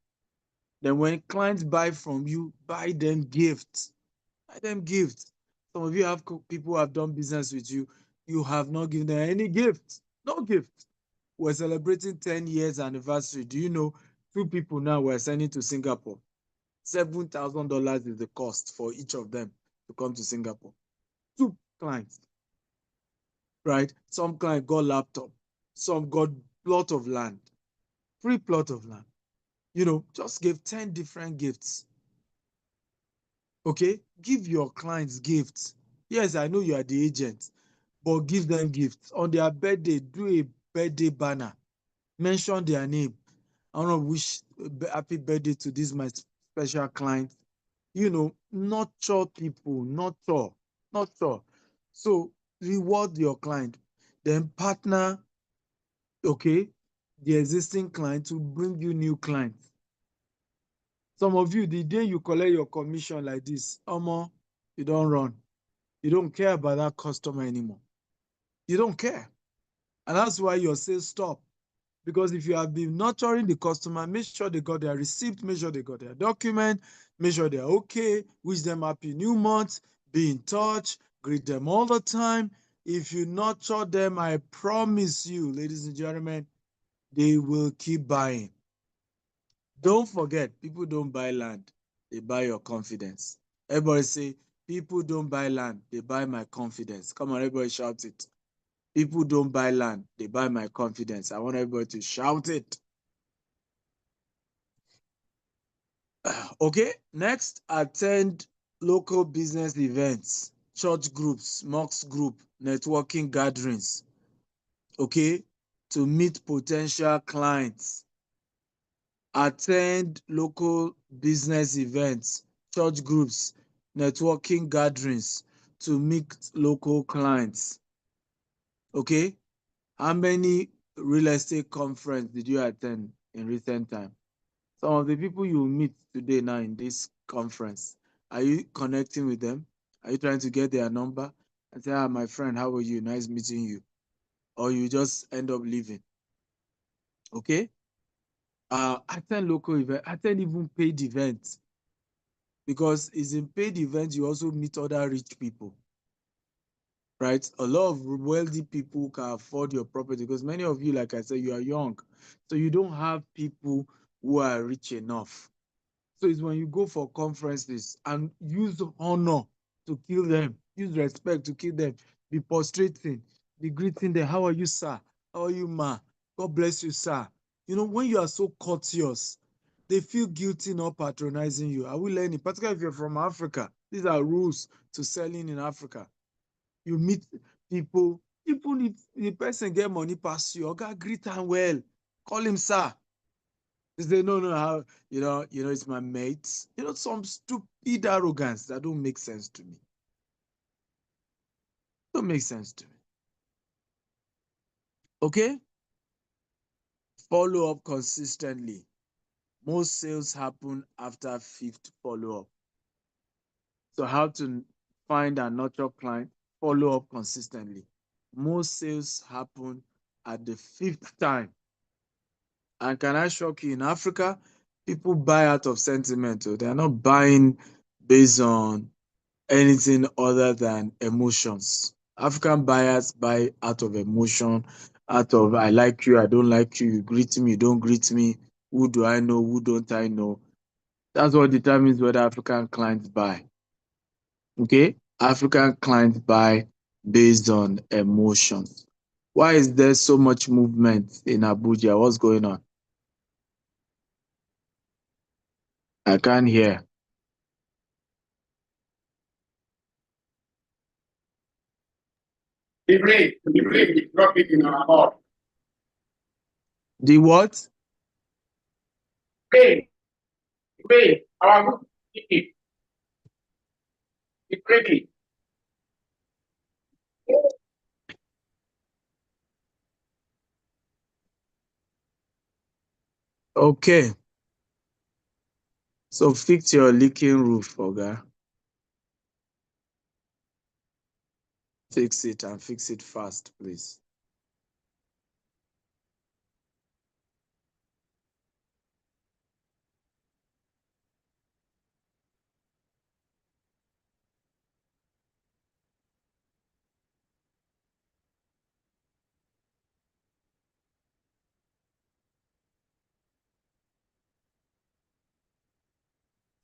Then when clients buy from you, buy them gifts. Buy them gifts. Some of you have people who have done business with you. You have not given them any gift. No gift. We're celebrating 10 years anniversary. Do you know 2 people now we're sending to Singapore? $7,000 is the cost for each of them to come to Singapore. 2 clients, right? Some client got laptop, some got plot of land, free plot of land. You know, just give 10 different gifts. Okay, give your clients gifts. Yes, I know you are the agent, but give them gifts. On their birthday, do a birthday banner. Mention their name. I want to wish happy birthday to this my special client. You know, nurture people, nurture. So reward your client, then partner, okay, the existing client to bring you new clients. Some of you, the day you collect your commission like this, you don't run. You don't care about that customer anymore. You don't care. And that's why your sales stop. Because if you have been nurturing the customer, make sure they got their receipt, make sure they got their document, make sure they're okay, wish them happy new month, be in touch, greet them all the time. If you nurture them, I promise you, ladies and gentlemen, they will keep buying. Don't forget, people don't buy land, they buy your confidence. Everybody say, people don't buy land, they buy my confidence. Come on, everybody shout it. People don't buy land, they buy my confidence. I want everybody to shout it. Okay, next, attend local business events, church groups, mosque group, networking gatherings, okay, to meet potential clients. Attend local business events, church groups, networking gatherings to meet local clients. Okay, how many real estate conference did you attend in recent time? Some of the people you meet today now in this conference, are you connecting with them? Are you trying to get their number and say, my friend, how are you? Nice meeting you. Or you just end up leaving. Okay? Attend local events, attend even paid events. Because it's in paid events, you also meet other rich people. Right? A lot of wealthy people can afford your property because many of you, like I said, you are young. So you don't have people who are rich enough. So it's when you go for conferences and use honor to kill them, use respect to kill them, be prostrating, be greeting them. How are you, sir? How are you, ma? God bless you, sir. You know, when you are so courteous, they feel guilty not patronizing you. Are we learning? Particularly if you're from Africa, these are rules to selling in Africa. You meet people, even if the person get money past you, okay, greet him well, call him sir. They say, no, how, it's my mates. You know, some stupid arrogance that don't make sense to me. Don't make sense to me. Okay? Follow up consistently. Most sales happen after fifth follow-up. So how to find and nurture client? Follow up consistently. Most sales happen at the fifth time. And can I shock you? In Africa, people buy out of sentiment. They are not buying based on anything other than emotions. African buyers buy out of emotion, out of I like you, I don't like you, you greet me, you don't greet me, who do I know, who don't I know. That's what determines whether African clients buy. Okay? African clients buy based on emotions. Why is there so much movement in Abuja? What's going on? I can't hear. The rain is dropping in our hall. The what? Rain, rain, our roof is breaking. Okay. So fix your leaking roof, Oga. Fix it and fix it fast, please.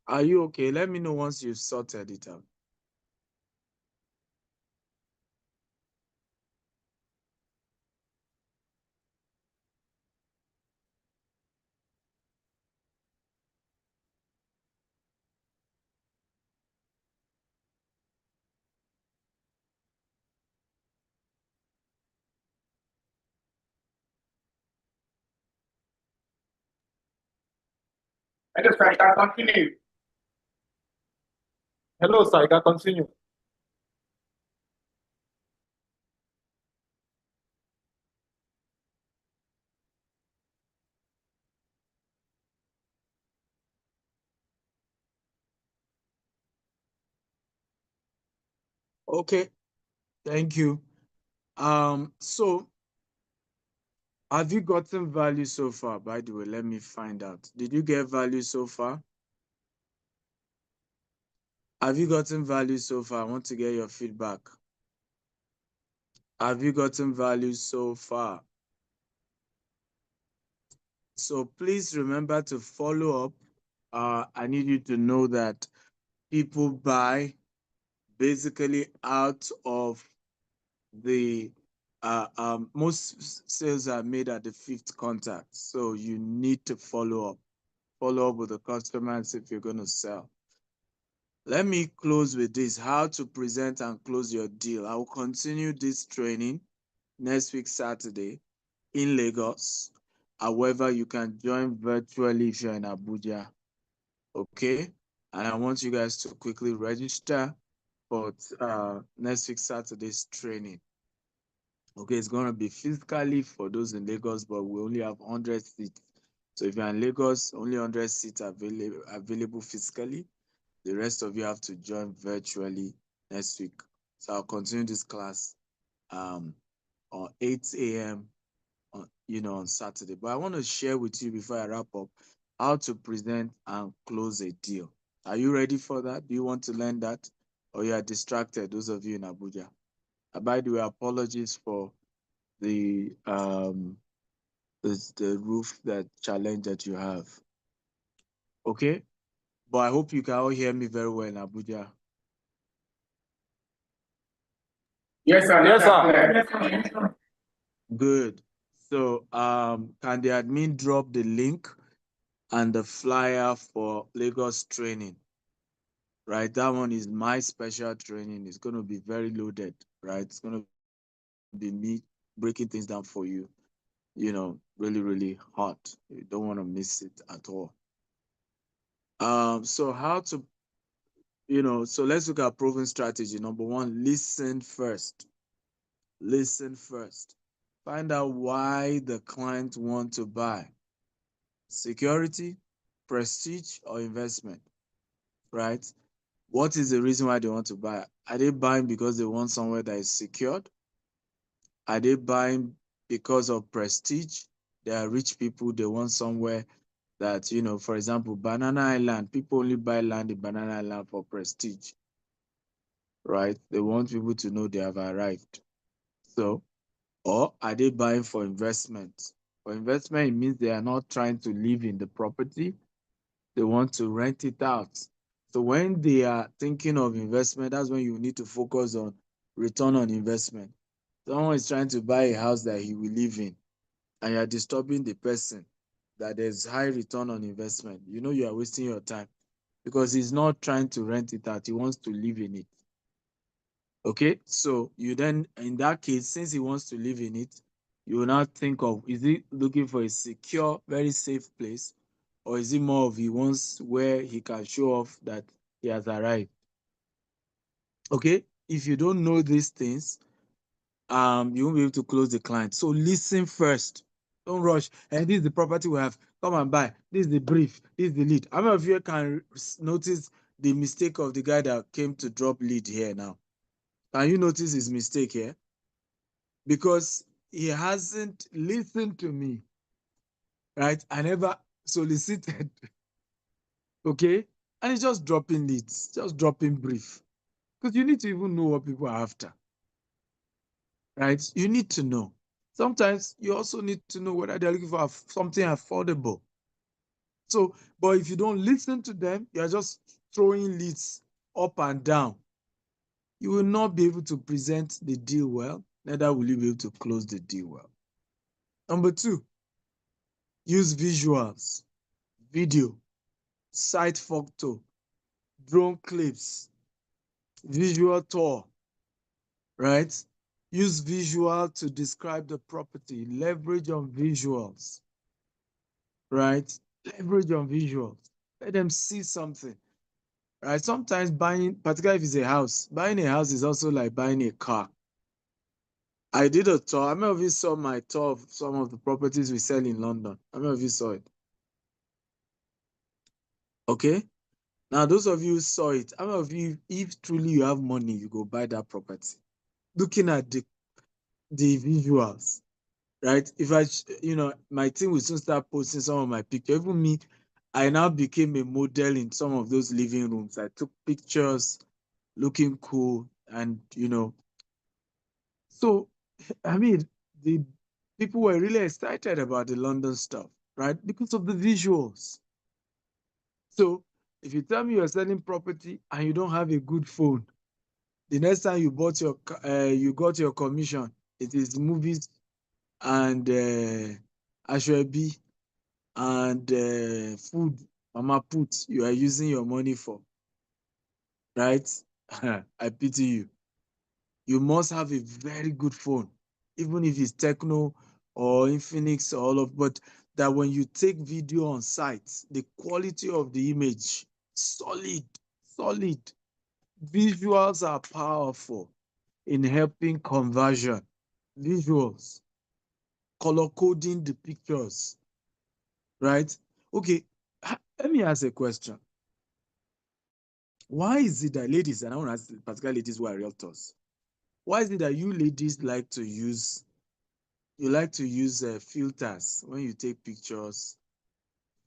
Are you okay? Let me know once you've sorted it out. I just can continue. Hello, sir. I can continue. Okay, thank you. So have you gotten value so far? By the way, let me find out. Did you get value so far? Have you gotten value so far? I want to get your feedback. Have you gotten value so far? So please remember to follow up. I need you to know that people buy basically out of the most sales are made at the fifth contact. So you need to follow up with the customers if you're going to sell. Let me close with this, how to present and close your deal. I will continue this training next week, Saturday in Lagos. However, you can join virtually if you're in Abuja. Okay? And I want you guys to quickly register for next week, Saturday's training. Okay, it's going to be physically for those in Lagos, but we only have 100 seats. So if you're in Lagos, only 100 seats available physically. The rest of you have to join virtually next week. So I'll continue this class on 8 a.m. on Saturday. But I want to share with you before I wrap up how to present and close a deal. Are you ready for that? Do you want to learn that? Or you are distracted, those of you in Abuja? By the way, apologies for the roof that challenge that you have. Okay? but I hope you can all hear me very well in Abuja. Yes, sir. Yes, sir. Good. So, can the admin drop the link and the flyer for Lagos training? Right, that one is my special training. It's going to be very loaded, right? It's going to be me breaking things down for you, really, really hot. You don't want to miss it at all. So how to, so let's look at proven strategy. Number one, listen first. Listen first. Find out why the client want to buy. Security, prestige, or investment, right? What is the reason why they want to buy? Are they buying because they want somewhere that is secured? Are they buying because of prestige? They are rich people, they want somewhere that, for example, Banana Island, people only buy land in Banana Island for prestige, right? They want people to know they have arrived. So, or are they buying for investment? For investment, it means they are not trying to live in the property, they want to rent it out. So when they are thinking of investment, that's when you need to focus on return on investment. Someone is trying to buy a house that he will live in, and you're disturbing the person that there's high return on investment. You are wasting your time because he's not trying to rent it out. He wants to live in it. Okay, so you then, in that case, since he wants to live in it, you will now think of, is he looking for a secure, very safe place, or is it more of he wants where he can show off that he has arrived? Okay, if you don't know these things, you won't be able to close the client. So listen first. Don't rush. And this is the property we have. Come and buy. This is the brief. This is the lead. How many of you can notice the mistake of the guy that came to drop lead here now? Can you notice his mistake here? Because he hasn't listened to me, right? I never solicited, okay? And he's just dropping leads, just dropping brief. Because you need to even know what people are after, right? You need to know. Sometimes you also need to know whether they're looking for something affordable. So, but if you don't listen to them, you're just throwing leads up and down. You will not be able to present the deal well, neither will you be able to close the deal well. Number two, use visuals, video, site photo, drone clips, visual tour, right? Use visual to describe the property, leverage on visuals, right? Leverage on visuals. Let them see something, right? Sometimes buying, particularly if it's a house, buying a house is also like buying a car. I did a tour. How many of you saw my tour of some of the properties we sell in London? How many of you saw it? Okay. Now, those of you who saw it, how many of you, if truly you have money, you go buy that property? Looking at the visuals, right? If my team will soon start posting some of my pictures. Even me, I now became a model in some of those living rooms. I took pictures looking cool and, so, I mean, the people were really excited about the London stuff, right? Because of the visuals. So if you tell me you're selling property and you don't have a good phone, the next time you got your commission, it is movies and Ashwebi and food, Mama Put, you are using your money for, right? I pity you. You must have a very good phone, even if it's Techno or Infinix or all of, but that when you take video on site, the quality of the image, solid, solid. Visuals are powerful in helping conversion. Visuals, color coding the pictures, right? Okay, let me ask a question. Why is it that ladies, and I want to ask particular ladies who are realtors, why is it that you ladies like to use filters when you take pictures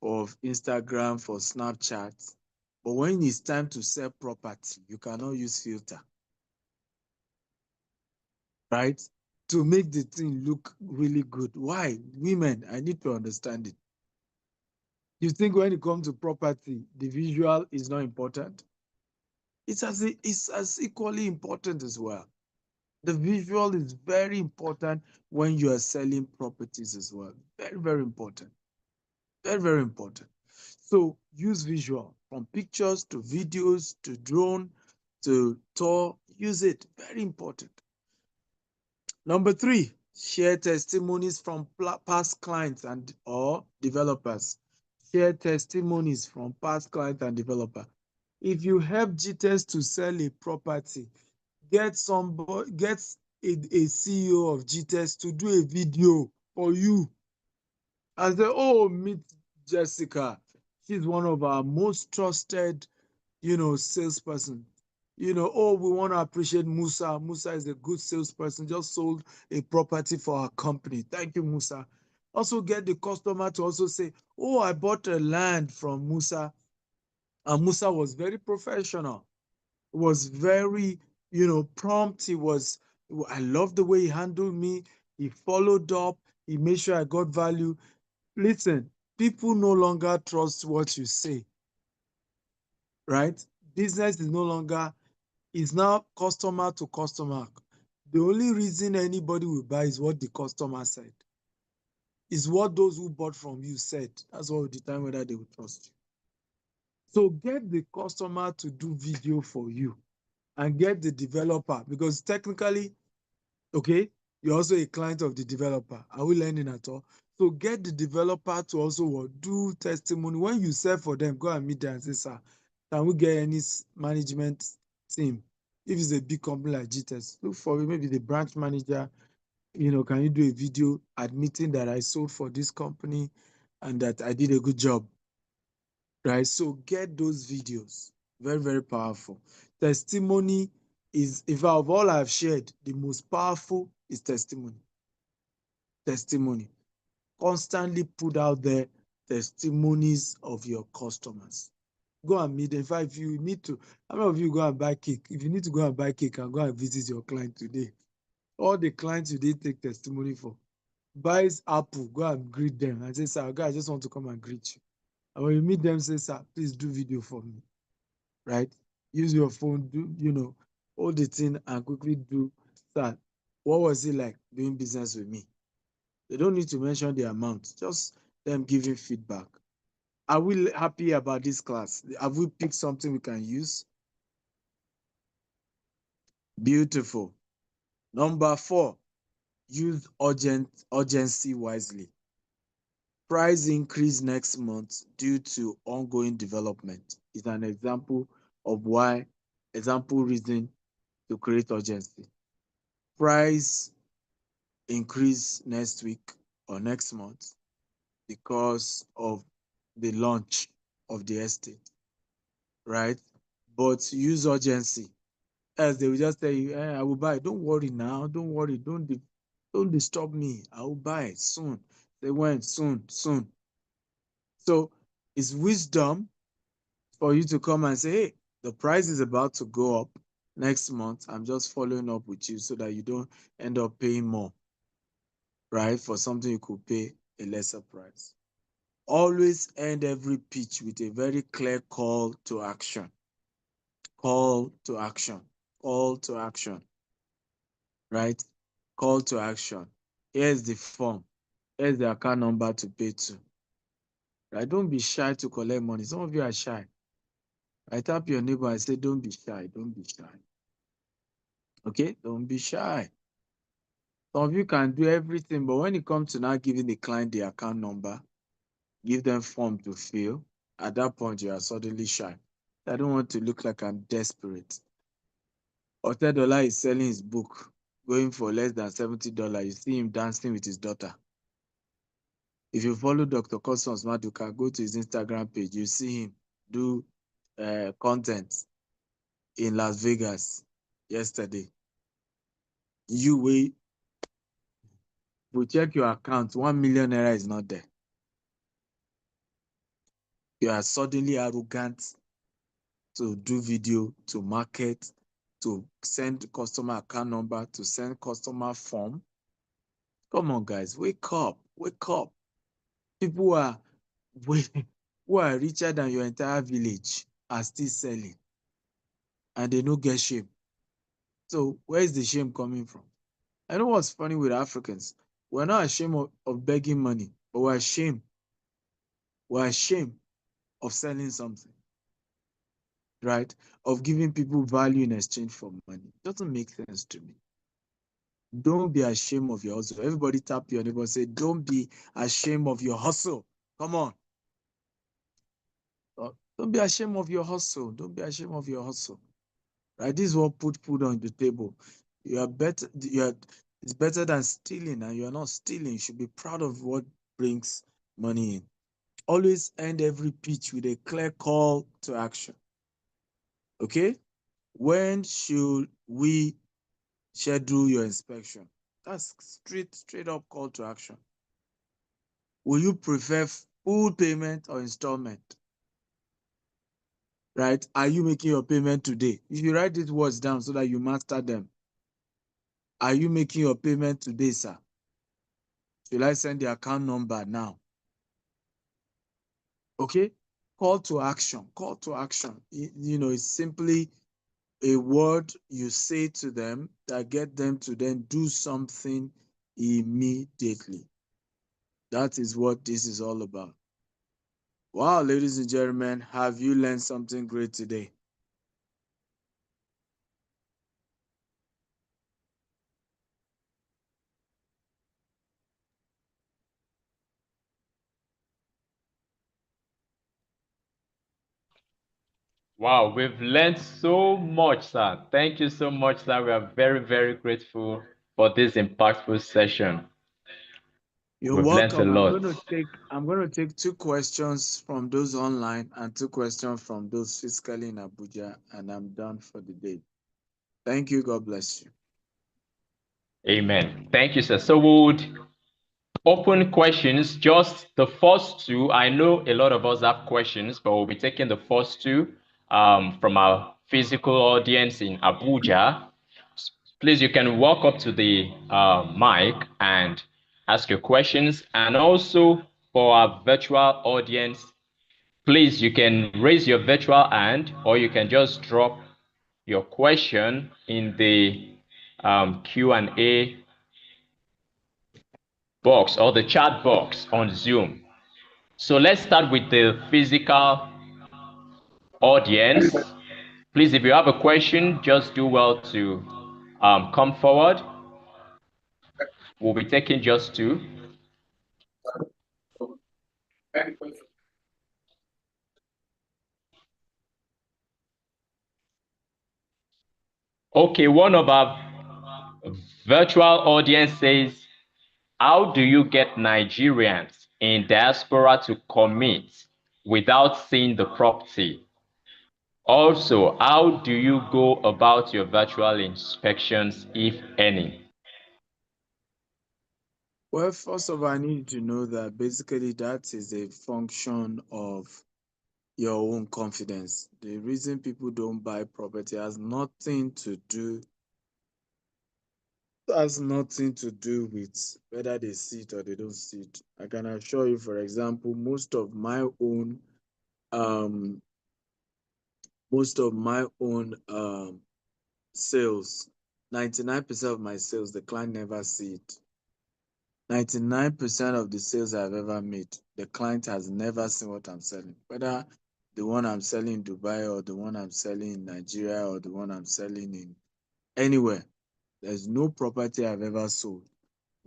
of Instagram, for Snapchat, but when it's time to sell property, you cannot use filter, right? To make the thing look really good. Why? Women, I need to understand it. You think when it comes to property, the visual is not important? It's as equally important as well. The visual is very important when you are selling properties as well. Very, very important. Very, very important. So use visual from pictures to videos to drone to tour. Use it. Very important. Number 3, share testimonies from past clients and or developers. Share testimonies from past clients and developer. If you help GTS to sell a property, get a CEO of GTS to do a video for you and say, oh, meet Jessica. She's one of our most trusted, salesperson. Oh, we want to appreciate Musa. Musa is a good salesperson, just sold a property for our company. Thank you, Musa. Also get the customer to also say, oh, I bought a land from Musa. And Musa was very professional, was very, prompt. I love the way he handled me. He followed up. He made sure I got value. Listen, people no longer trust what you say, right? Business is no longer, it's now customer to customer. The only reason anybody will buy is what the customer said, is what those who bought from you said. That's what will determine whether they will trust you. So get the customer to do video for you and get the developer, because technically, okay, you're also a client of the developer. Are we learning at all? So get the developer to also do testimony. When you sell for them, go and meet them and say, sir, can we get any management team? If it's a big company like GTS, look for maybe the branch manager. Can you do a video admitting that I sold for this company and that I did a good job? Right? So get those videos. Very, very powerful. Testimony is, if of all I've shared, the most powerful is testimony. Testimony. Constantly put out there testimonies of your customers. Go and meet them. In fact, if you need to, how many of you go and buy cake? If you need to go and buy cake and go and visit your client today, all the clients you did take testimony for, buys apple, go and greet them and say, sir, I just want to come and greet you. And when you meet them, say, sir, please do video for me. Right? Use your phone, hold the thing and quickly do that. What was it like doing business with me? They don't need to mention the amount, just them giving feedback. Are we happy about this class? Have we picked something we can use? Beautiful. Number 4, use urgency wisely. Price increase next month due to ongoing development is an example reason to create urgency. Price increase next week or next month because of the launch of the estate, right? But use urgency, else they will just tell you, I will buy. Don't worry now. Don't worry. Don't disturb me. I will buy it soon. They went soon. So it's wisdom for you to come and say, hey, the price is about to go up next month. I'm just following up with you so that you don't end up paying more, right? For something you could pay a lesser price. Always end every pitch with a very clear call to action. Call to action. Call to action. Right? Call to action. Here's the form. Here's the account number to pay to. Right? Don't be shy to collect money. Some of you are shy. I tap your neighbor and say, don't be shy. Don't be shy. Okay? Don't be shy. Some of you can do everything, but when it comes to now giving the client the account number, give them form to fill, at that point, you are suddenly shy. I don't want to look like I'm desperate. Otedola is selling his book, going for less than $70. You see him dancing with his daughter. If you follow Dr. Cosmos Maduka, go to his Instagram page, you see him do content in Las Vegas yesterday. You will check your account, 1 million naira is not there. You are suddenly arrogant to do video, to market, to send customer account number, to send customer form. Come on, guys, wake up, wake up. People are waiting. who are richer than your entire village are still selling and they no get shame. So where is the shame coming from? I know what's funny with Africans. We're not ashamed of begging money, but we're ashamed. We're ashamed of selling something, right? Of giving people value in exchange for money. It doesn't make sense to me. Don't be ashamed of your hustle. Everybody tap your neighbor and say, don't be ashamed of your hustle. Come on. Don't be ashamed of your hustle. Don't be ashamed of your hustle. Right? This is what put food on the table. You are better, it's better than stealing, and you're not stealing. You should be proud of what brings money in. Always end every pitch with a clear call to action. Okay? When should we schedule your inspection? That's straight up call to action. Will you prefer full payment or installment? Right? Are you making your payment today? You should write these words down so that you master them. Are you making your payment today, sir? Should I send the account number now? Okay? Call to action. Call to action. You know, it's simply a word you say to them that get them to then do something immediately. That is what this is all about. Wow, ladies and gentlemen, have you learned something great today? Wow, we've learned so much, sir. Thank you so much, sir. We are very, very grateful for this impactful session. You're We've learned a welcome. lot. I'm going to take 2 questions from those online and 2 questions from those physically in Abuja, and I'm done for the day. Thank you. God bless you. Amen. Thank you, sir. So we would open questions, just the first two. I know a lot of us have questions, but we'll be taking the first two from our physical audience in Abuja. Please, you can walk up to the mic and ask your questions. And also for our virtual audience, please, you can raise your virtual hand or you can just drop your question in the Q&A box or the chat box on Zoom. So let's start with the physical audience. Please, if you have a question, just do well to come forward. We'll be taking just two. Okay, one of our virtual audience says, how do you get Nigerians in diaspora to commit without seeing the property? Also, how do you go about your virtual inspections, if any? Well, first of all, I need to know that basically that is a function of your own confidence. The reason people don't buy property has nothing to do with whether they see it or they don't see it. I can assure you, for example, um most of my own sales, 99% of my sales, the client never see it. 99% of the sales I've ever made, the client has never seen what I'm selling. Whether the one I'm selling in Dubai or the one I'm selling in Nigeria or the one I'm selling in anywhere, there's no property I've ever sold.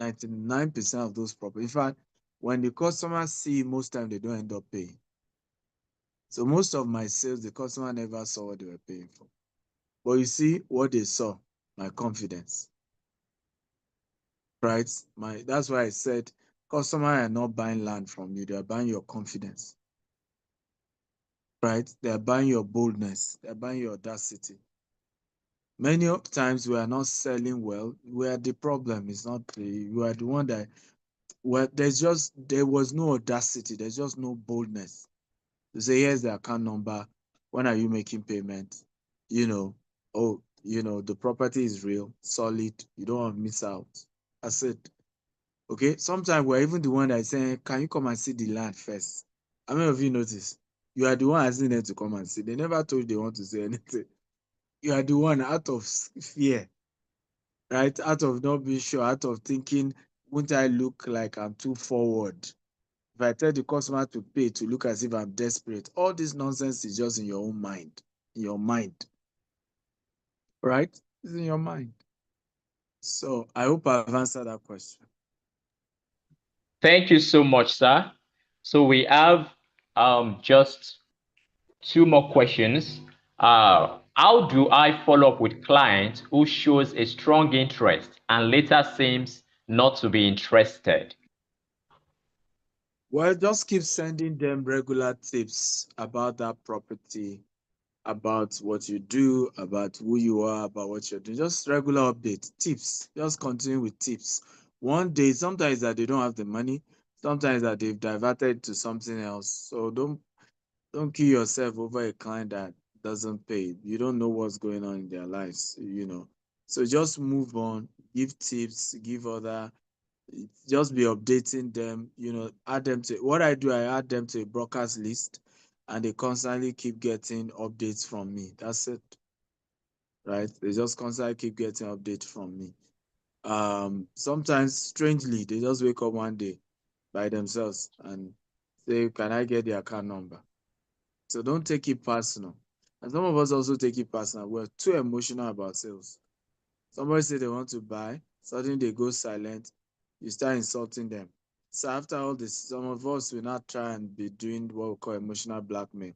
99% of those properties. In fact, when the customers see, most time they don't end up paying. So most of my sales, the customer never saw what they were paying for. But you see what they saw, my confidence, right? That's why I said customer are not buying land from you, they are buying your confidence, right? They are buying your boldness, they are buying your audacity. Many times we are not selling well. We are the problem. It's not you are the one that there was no audacity, there's just no boldness. To say here's the account number, when are you making payment? The property is real, solid, you don't want to miss out. That's it. Okay, sometimes we're even the one that is saying, can you come and see the land first? How many of you notice? You are the one asking them to come and see. They never told you they want to say anything. You are the one out of fear, right? Out of not being sure, out of thinking, won't I look like I'm too forward? If I tell the customer to pay to look as if I'm desperate, all this nonsense is just in your own mind. In your mind. Right? It's in your mind. So I hope I've answered that question. Thank you so much, sir. So we have just two more questions. How do I follow up with clients who shows a strong interest and later seems not to be interested? Well, just keep sending them regular tips about that property, about what you do, about who you are, about what you're doing. Just regular updates, tips. Just continue with tips. One day, sometimes that they don't have the money, sometimes that they've diverted to something else. So don't kill yourself over a client that doesn't pay. You don't know what's going on in their lives, you know. So just move on, give tips, give other, just be updating them, you know, add them to what I do, I add them to a broadcast list and they constantly keep getting updates from me. That's it. Right? They just constantly keep getting updates from me. Sometimes strangely, they just wake up one day by themselves and say, can I get the account number? So don't take it personal. And some of us also take it personal. We're too emotional about sales. Somebody say they want to buy, suddenly they go silent. You start insulting them. So after all this, some of us will not try and be doing what we call emotional blackmail.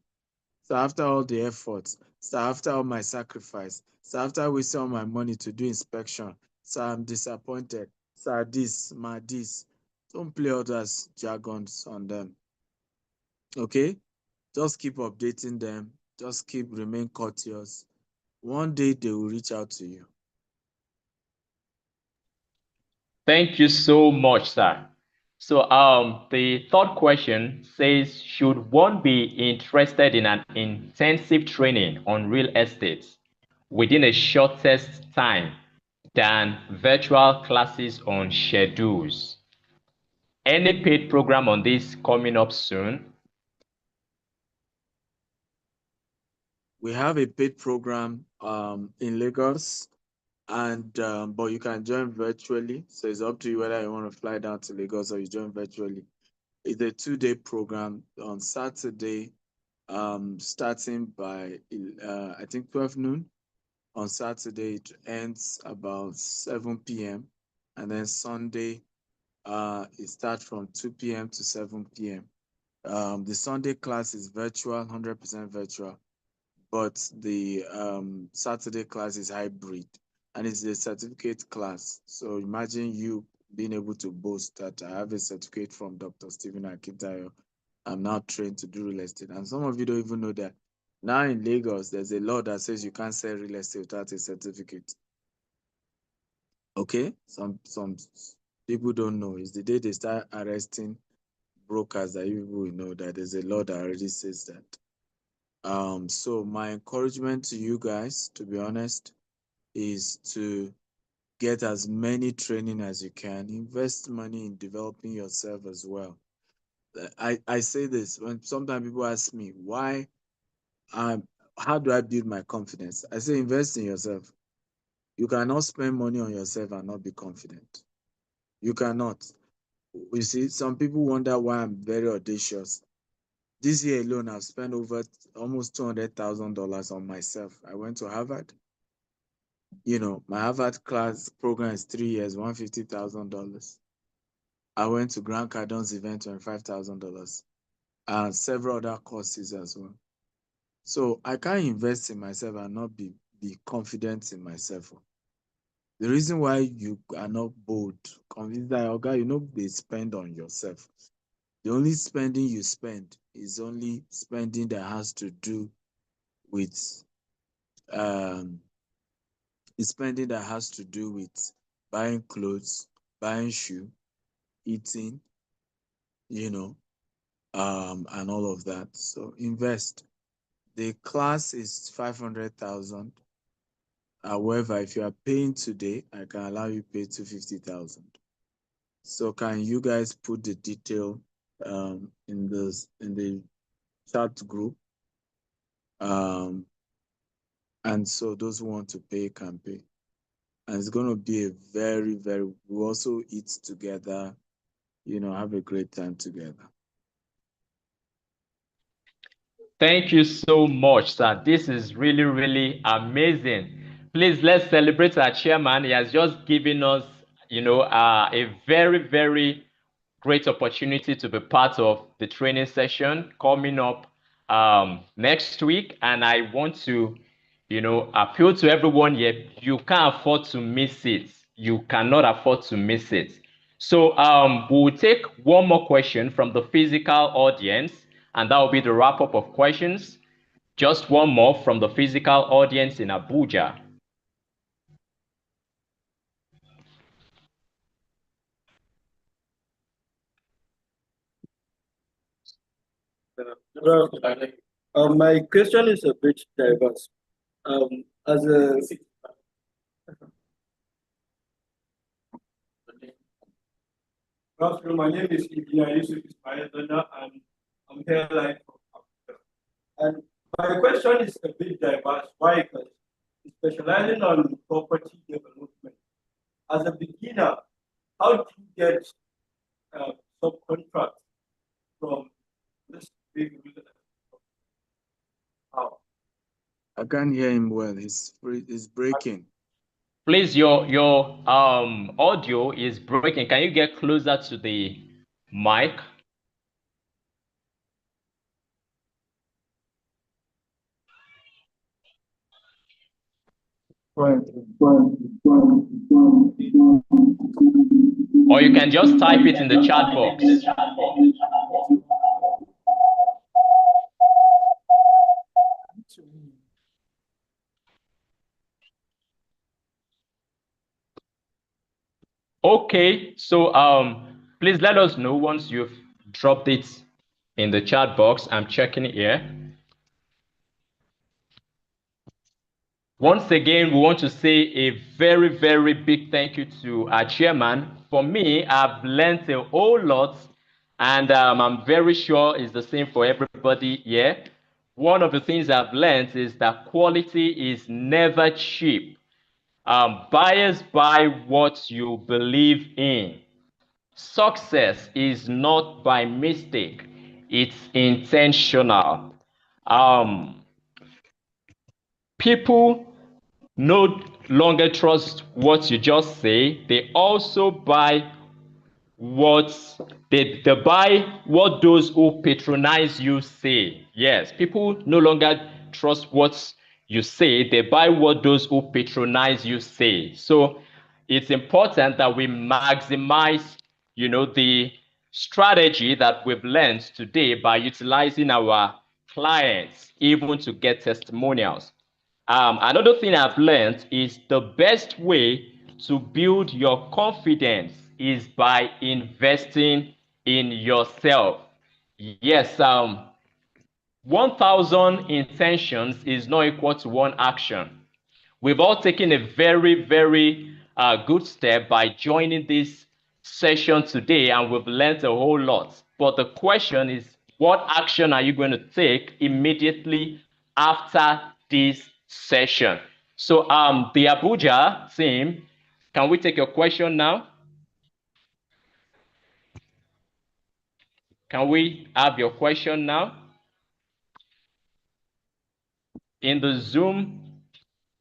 So after all the efforts, so after all my sacrifice, so after wasting all my money to do inspection, so I'm disappointed. So this, my this. Don't play all those jargons on them. Okay? Just keep updating them. Just keep remain courteous. One day they will reach out to you. Thank you so much, sir. So the third question says, should one be interested in an intensive training on real estate within a shortest time than virtual classes on schedules? Any paid program on this coming up soon? We have a paid program in Lagos, and but you can join virtually. So it's up to you whether you want to fly down to Lagos or you join virtually. It's a 2-day program on Saturday, starting by I think 12 noon. On Saturday it ends about 7 p.m. and then Sunday it starts from 2 p.m. to 7 p.m. The Sunday class is virtual, 100% virtual, but the Saturday class is hybrid and it's a certificate class. So imagine you being able to boast that I have a certificate from Dr. Stephen Akintayo. I'm now trained to do real estate. And some of you don't even know that now in Lagos, there's a law that says you can't sell real estate without a certificate. Okay? Some people don't know. It's the day they start arresting brokers that you will know that there's a law that already says that. So my encouragement to you guys, to be honest, is to get as many training as you can. Invest money in developing yourself as well. I say this when sometimes people ask me why how do I build my confidence? I say invest in yourself. You cannot spend money on yourself and not be confident. You cannot. You see, some people wonder why I'm very audacious. This year alone, I've spent over almost $200,000 on myself. I went to Harvard. You know, my Harvard class program is 3 years, $150,000. I went to Grant Cardon's event, $25,000, and several other courses as well. So I can't invest in myself and not be confident in myself. The reason why you are not bold, convinced that, okay, you know, they spend on yourself. The only spending you spend is only spending that has to do with spending that has to do with buying clothes, buying shoe, eating, you know, and all of that. So invest. The class is 500,000. However, if you are paying today, I can allow you pay 250,000. So can you guys put the detail in the chat group. And so those who want to pay can pay. And it's going to be a very, we also eat together, have a great time together. Thank you so much, sir. This is really, really amazing. Please, let's celebrate our chairman. He has just given us, a very, very great opportunity to be part of the training session coming up next week. And I want to, appeal to everyone here. You can't afford to miss it. You cannot afford to miss it. So we'll take one more question from the physical audience, and that will be the wrap-up of questions. Just one more from the physical audience in Abuja. My question is a bit diverse. As a my name is Akintayo, and I'm here live from Africa. And my question is a bit diverse. Why? Because specializing on property development. As a beginner, how do you get subcontract from this big? How? I can't hear him well. He's breaking. Please, your audio is breaking. Can you get closer to the mic? Or you can just type it in the chat box. Okay, so please let us know once you've dropped it in the chat box. I'm checking it here. Once again, we want to say a very, very big thank you to our chairman. For me, I've learned a whole lot, and I'm very sure it's the same for everybody here. One of the things I've learned is that quality is never cheap. Buyers buy what you believe in. Success is not by mistake, it's intentional. People no longer trust what you just say, they also buy what they buy what those who patronize you say. Yes, people no longer trust what you say, they buy what those who patronize you say. So it's important that we maximize, the strategy that we've learned today by utilizing our clients even to get testimonials. Another thing I've learned is the best way to build your confidence is by investing in yourself. Yes, 1,000 intentions is not equal to one action. We've all taken a very, very good step by joining this session today, and we've learned a whole lot. But the question is, what action are you going to take immediately after this session? So the Abuja team, can we take your question now? Can we have your question now? In the Zoom,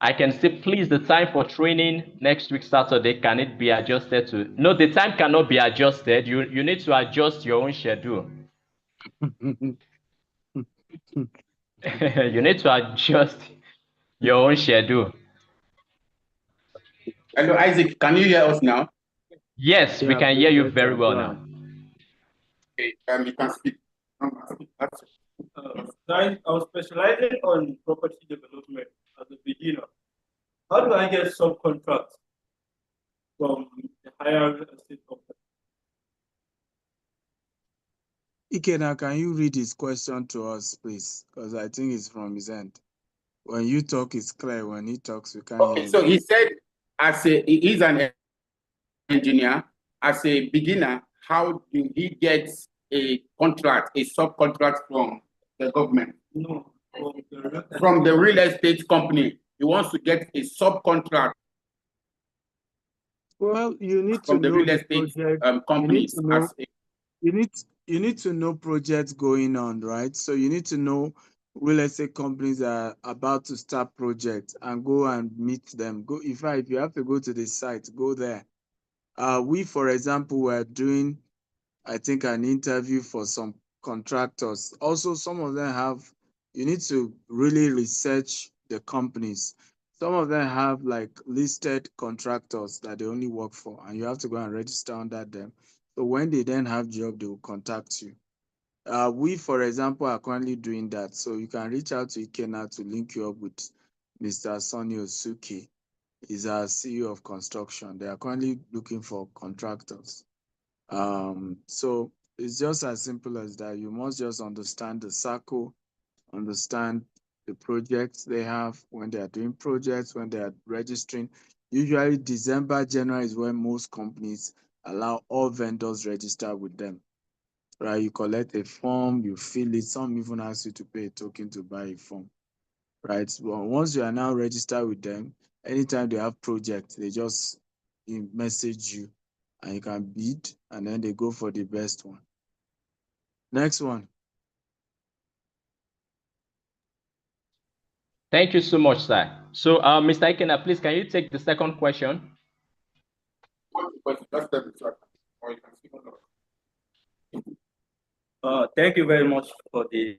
I can say, please, the time for training next week, Saturday, can it be adjusted to? No, the time cannot be adjusted. You need to adjust your own schedule. You need to adjust your own schedule. Hello, Isaac, can you hear us now? Yes, we can hear you very well now. Okay, you can speak. I was specializing on property development as a beginner. How do I get subcontracts from the higher estate company? Ikena, can you read his question to us, please? Because I think it's from his end. When you talk, it's clear. When he talks, we can't hear him. So he said, he's an engineer. As a beginner, how do he get a contract, a subcontract from the government, No. from the real estate company. He wants to get a subcontract Well, you need to from the know real the estate project. You need companies to know as a you need to know projects going on, right? So you need to know real estate companies that are about to start projects and go and meet them. Go, in fact, if you have to go to the site, go there. We, for example, were doing, I think, an interview for some contractors. Also, some of them have, you need to really research the companies. Some of them have like listed contractors that they only work for, and you have to go and register under them. So when they then have job, they will contact you. We, for example, are currently doing that. So you can reach out to Ikena to link you up with Mr. Sonny Osuki. He's our CEO of construction. They are currently looking for contractors. So it's just as simple as that. You must just understand the circle, understand the projects they have when they are doing projects, when they are registering. Usually December, January is when most companies allow all vendors register with them. Right? You collect a form, you fill it. Some even ask you to pay a token to buy a form. Right? Well, once you are now registered with them, anytime they have projects, they just message you and you can bid, and then they go for the best one. Next one. Thank you so much, sir. So, Mr. Ikena, please, can you take the second question? Thank you very much for the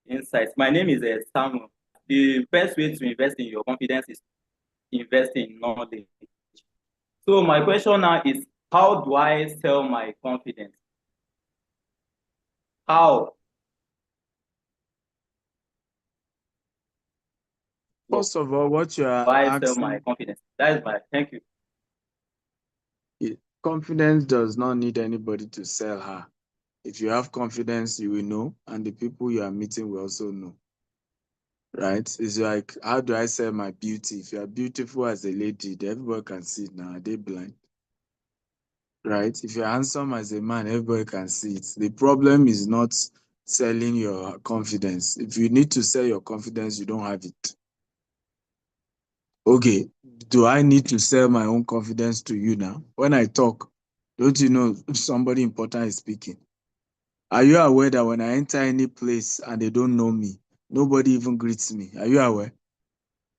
insights. My name is Samuel. The best way to invest in your confidence is invest in knowledge. So my question now is, how do I sell my confidence? How? First of all, what you are Do I sell my asking, confidence? That is my thank you. confidence does not need anybody to sell her. If you have confidence, you will know, and the people you are meeting will also know. Right? It's like, how do I sell my beauty? If you are beautiful as a lady, everybody can see it now. Are they blind? Right? If you're handsome as a man, everybody can see it. The problem is not selling your confidence. If you need to sell your confidence, you don't have it. Okay, do I need to sell my own confidence to you now? When I talk, don't you know somebody important is speaking? Are you aware that when I enter any place and they don't know me, nobody even greets me? Are you aware?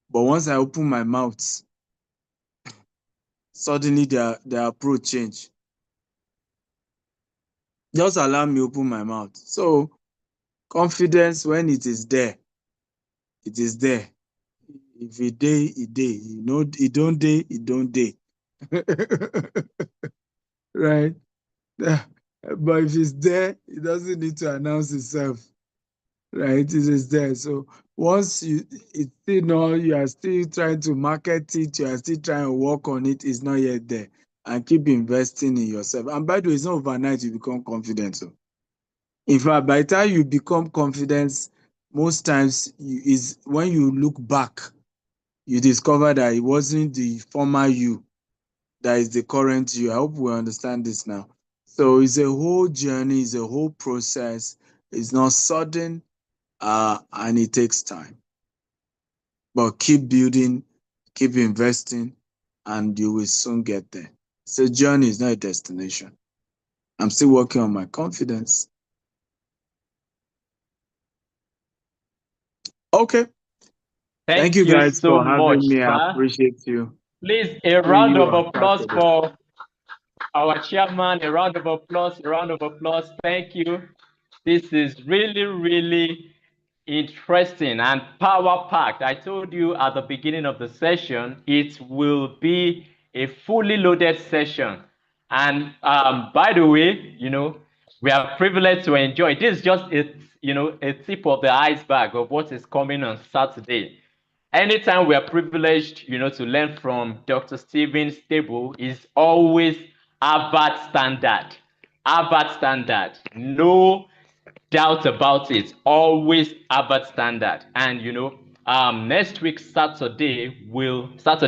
But once I open my mouth, suddenly their approach change. Just allow me open my mouth. So confidence, when it is there, it is there. If it day, it day. You know, it don't day, it don't day. Right? But if it's there, it doesn't need to announce itself. Right? It is there. So once it's still not, you are still trying to market it, you are still trying to work on it, it's not yet there. And keep investing in yourself. And by the way, it's not overnight you become confident. So in fact, by the time you become confident, most times is when you look back, you discover that it wasn't the former you that is the current you. I hope we understand this now. So it's a whole journey, it's a whole process. It's not sudden, and it takes time. But keep building, keep investing, and you will soon get there. It's a journey, it's not a destination. I'm still working on my confidence. Okay. Thank you you guys so for much, having me. I sir. appreciate you. Please, a See round you of on applause Saturday. for our chairman. A round of applause. A round of applause. Thank you. This is really, really interesting and power packed. I told you at the beginning of the session, it will be a fully loaded session. And by the way, we are privileged to enjoy. This is just a tip of the iceberg of what is coming on Saturday. Anytime we are privileged, to learn from Dr. Stephen Stable is always Harvard standard. Harvard standard. No doubt about it. Always Harvard standard. And next week, Saturday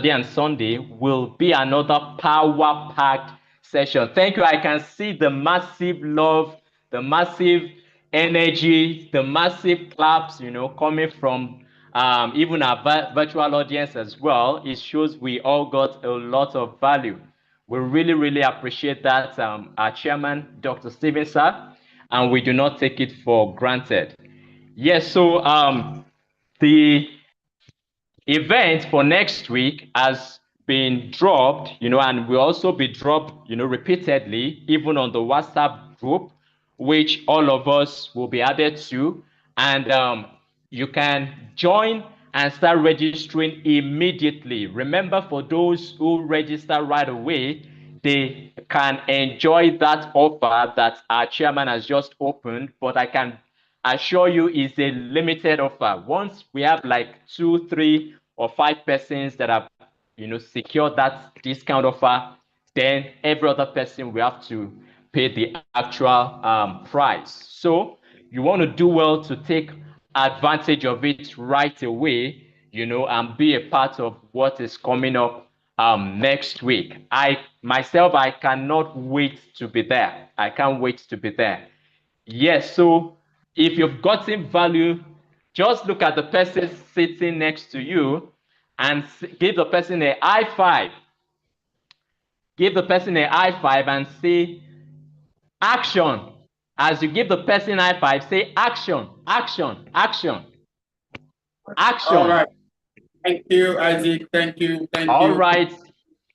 and Sunday will be another power-packed session. Thank you. I can see the massive love, the massive energy, the massive claps, coming from even our virtual audience as well. It shows we all got a lot of value. We really, really appreciate that, our chairman, Dr. Steven, sir, and we do not take it for granted. Yes, so the event for next week has been dropped, and will also be dropped, repeatedly, even on the WhatsApp group, which all of us will be added to. And you can join and start registering immediately. Remember, for those who register right away, they can enjoy that offer that our chairman has just opened, but I can assure you it's a limited offer. Once we have like 2, 3, or 5 persons that have, secured that discount offer, then every other person will have to pay the actual price. So you want to do well to take advantage of it right away, and be a part of what is coming up next week. I cannot wait to be there. I can't wait to be there. Yes, so if you've gotten value, just look at the person sitting next to you and give the person a high five. Give the person a high five and say action. As you give the person high five, say action, action, action, action. All right. Thank you, Isaac. Thank you. Thank All you. right.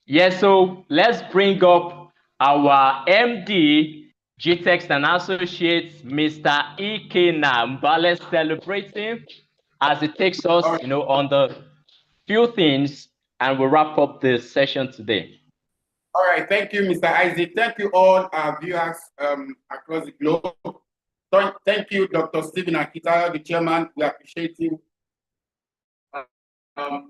Yes, so let's bring up our MD, GTEX and Associates, Mr. Ikena Mbale, celebrating as it takes us, All right. on the few things, and we'll wrap up the session today. All right. Thank you, Mr. Isaac. Thank you, all our viewers across the globe. Thank you, Dr. Stephen Akintayo, the chairman. We appreciate you.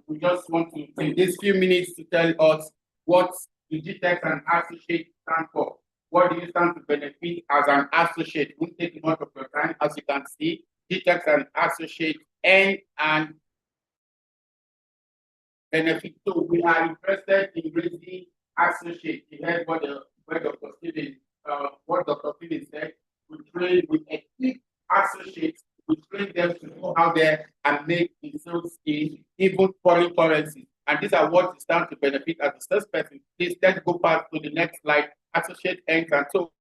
We just want to take these few minutes to tell us what the GTEX and Associate stand for. What do you stand to benefit as an associate? We take much of your time, as you can see. GTEX and Associate and benefit. So we are interested in raising associate. You heard what Dr. Stephen said. We train with equipped associates. We train them to go out there and make the sales in even foreign currency. And these are what stand to benefit as a salesperson. Please let's go back to the next slide. Associate ends. And so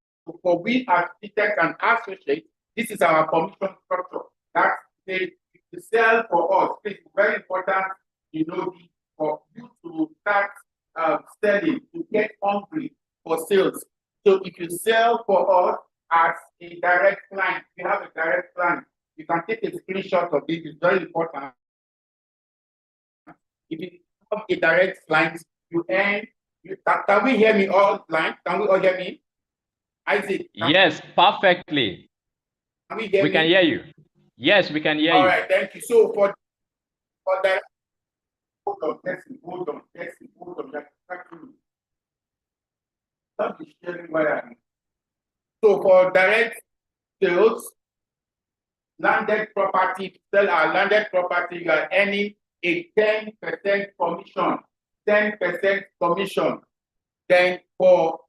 for we as GTEX and associates, this is our commission structure. That's the sell for us. It's very important, for you to start selling, to get hungry for sales. So if you sell for us as a direct client, if you have a direct client, you can take a screenshot of this. It's very important. If you have a direct client, can we hear me all line? Can we all hear me? Isaac? Yes, perfectly. Can we hear me? We can hear you. Yes, we can hear you. All right, thank you. So for that, hold on. Stop sharing what I mean. So for direct sales, landed property, sell our landed property, you are earning a 10% commission. 10% commission. Then for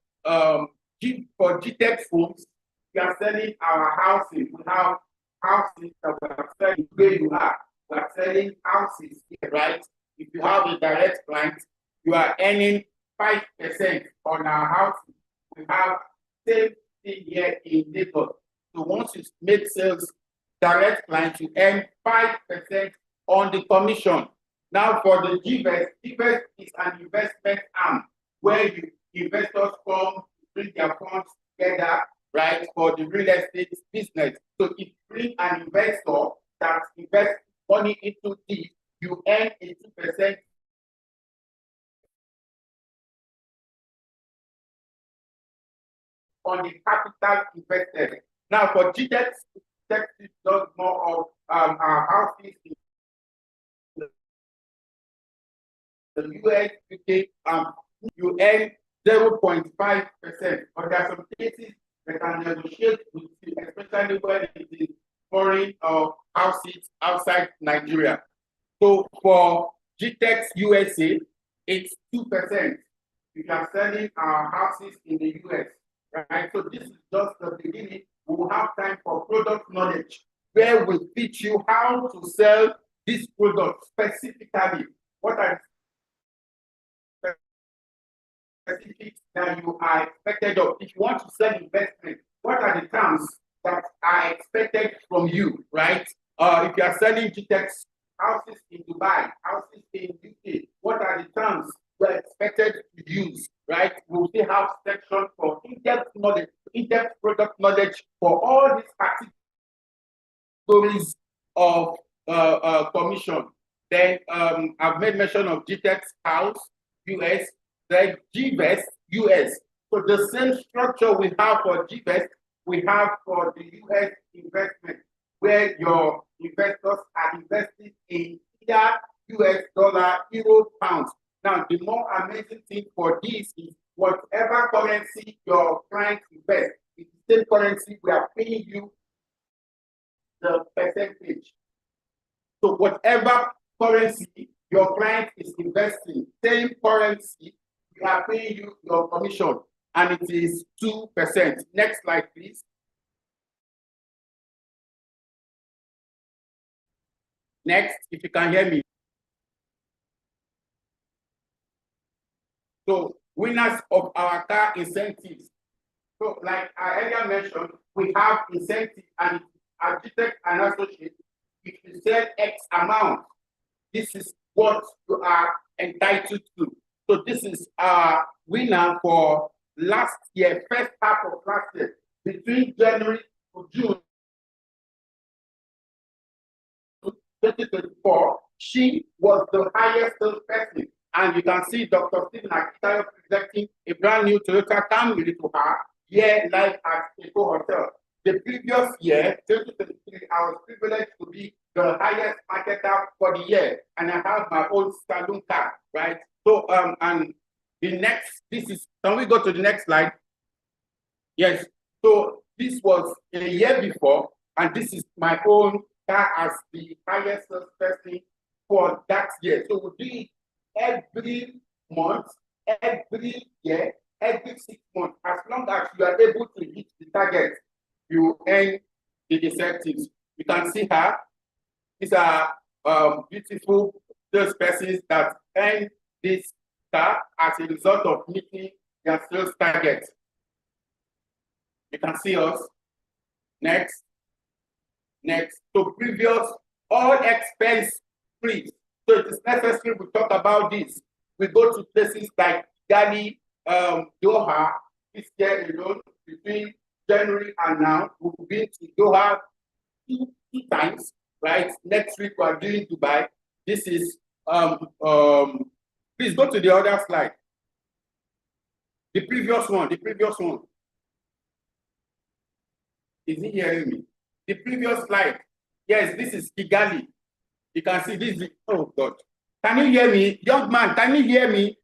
GTEX homes, we are selling our houses. We have houses that we are selling where you are. We are selling houses here, right? If you have a direct client, you are earning 5% on our houses. We have same thing here in Lagos. So once you make sales, direct clients, you earn 5% on the commission. Now for the GVEST, GVEST is an investment arm where investors come to bring their funds together, right, for the real estate business. So if you bring an investor that invests money into this, you earn a 2% on the capital invested. Now for GTEX, it does more of our houses in the US, UK, you earn 0.5%. But there are some cases that can negotiate with you, especially when it is foreign houses outside Nigeria. So for GTEX USA, it's 2%. If you are selling houses in the US, right? So this is just the beginning. We will have time for product knowledge, where we teach you how to sell this product specifically. What are the specifics that you are expected of? If you want to sell investment, what are the terms that are expected from you, right? If you are selling GTEX houses in Dubai, houses in UK, what are the terms we're expected to use, right? We'll still have section for in-depth knowledge, in-depth product knowledge for all these categories of commission. Then I've made mention of GTEX House US, then GVEST US. So the same structure we have for GVEST, we have for the US investment, where your investors are investing in either US dollar, euro, pounds. Now, the more amazing thing for this is whatever currency your client invests, it's the same currency we are paying you the percentage. So whatever currency your client is investing, same currency, we are paying you your commission, and it is 2%. Next slide, please. Next, if you can hear me. So winners of our car incentives. So like I earlier mentioned, we have incentive, and Akintayo and Associates, if you sell X amount, this is what you are entitled to. So this is our winner for last year, first half of last year, between January to June 2024. She was the highest sales person. And you can see Dr. Stephen Akintayo presenting a brand new Toyota Camry to her here live at Eco Hotel. The previous year, 2023, I was privileged to be the highest marketer for the year, and I have my own saloon car, right? So, and the next, this is, can we go to the next slide? Yes. So this was a year before, and this is my own car as the highest sales person for that year. So we do it every month, every year, every 6 months. As long as you are able to hit the target, you earn the incentives. You can see her. These are beautiful sales persons that earn this car as a result of meeting their sales target. You can see us. Next. Next. So previous, all expense free. So it is necessary we talk about this. We go to places like Ghana, Doha, this year alone, between January and now. We've been to Doha two times, right? Next week we are doing Dubai. This is please go to the other slide. The previous one. Is he hearing me? The previous slide. Yes, this is Kigali. You can see this. Oh God. Can you hear me? Young man, can you hear me?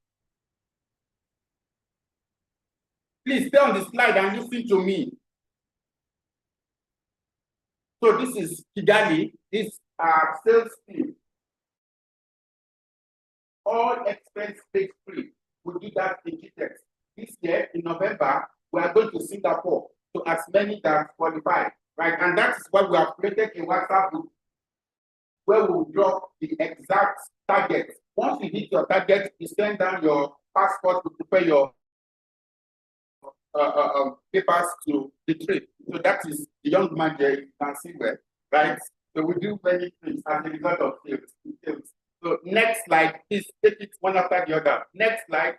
Please stay on the slide and listen to me. So this is Kigali. This sales team. All expense paid free. We do that in GTEX. This year, in November, we are going to Singapore to as many that qualify, right? And that is why we have created a WhatsApp group where we will drop the exact target. Once you hit your target, you send down your passport to prepare your papers to the trip. So that is the young man there, you can see where, right? So we do many things as a result of sales. So next slide, please take it one after the other. Next slide.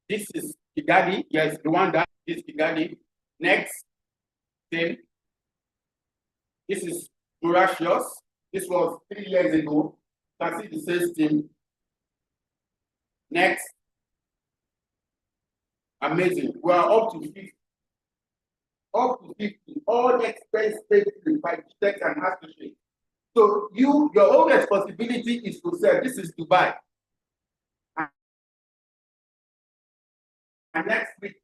This is Kigali. Yes, Rwanda is Kigali. Next, then. This is Mauritius. This was 3 years ago. You can see the sales team. Next. Amazing. We are up to 50. Up to 50. All expense paid by GTEX and Associates. So your own responsibility is to sell. This is Dubai. And next week,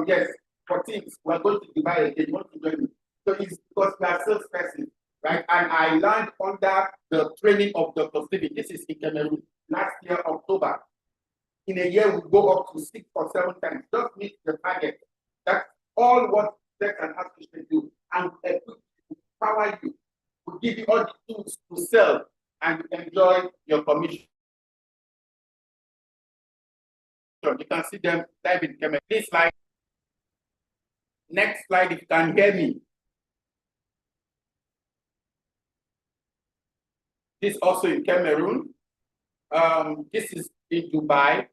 yes, 14th, we're going to Dubai again. You want to join me? So it's because we are salesperson, right? And I learned under the training of Dr. Stephen. This is in Cameroon last year, October. In a year, we go up to 6 or 7 times. Just meet the target. That's all what tech and artificial do. And empower you, will give you all the tools to sell and enjoy your commission. You can see them live in Cameroon. This slide. Next slide, if you can hear me. This also in Cameroon. This is in Dubai.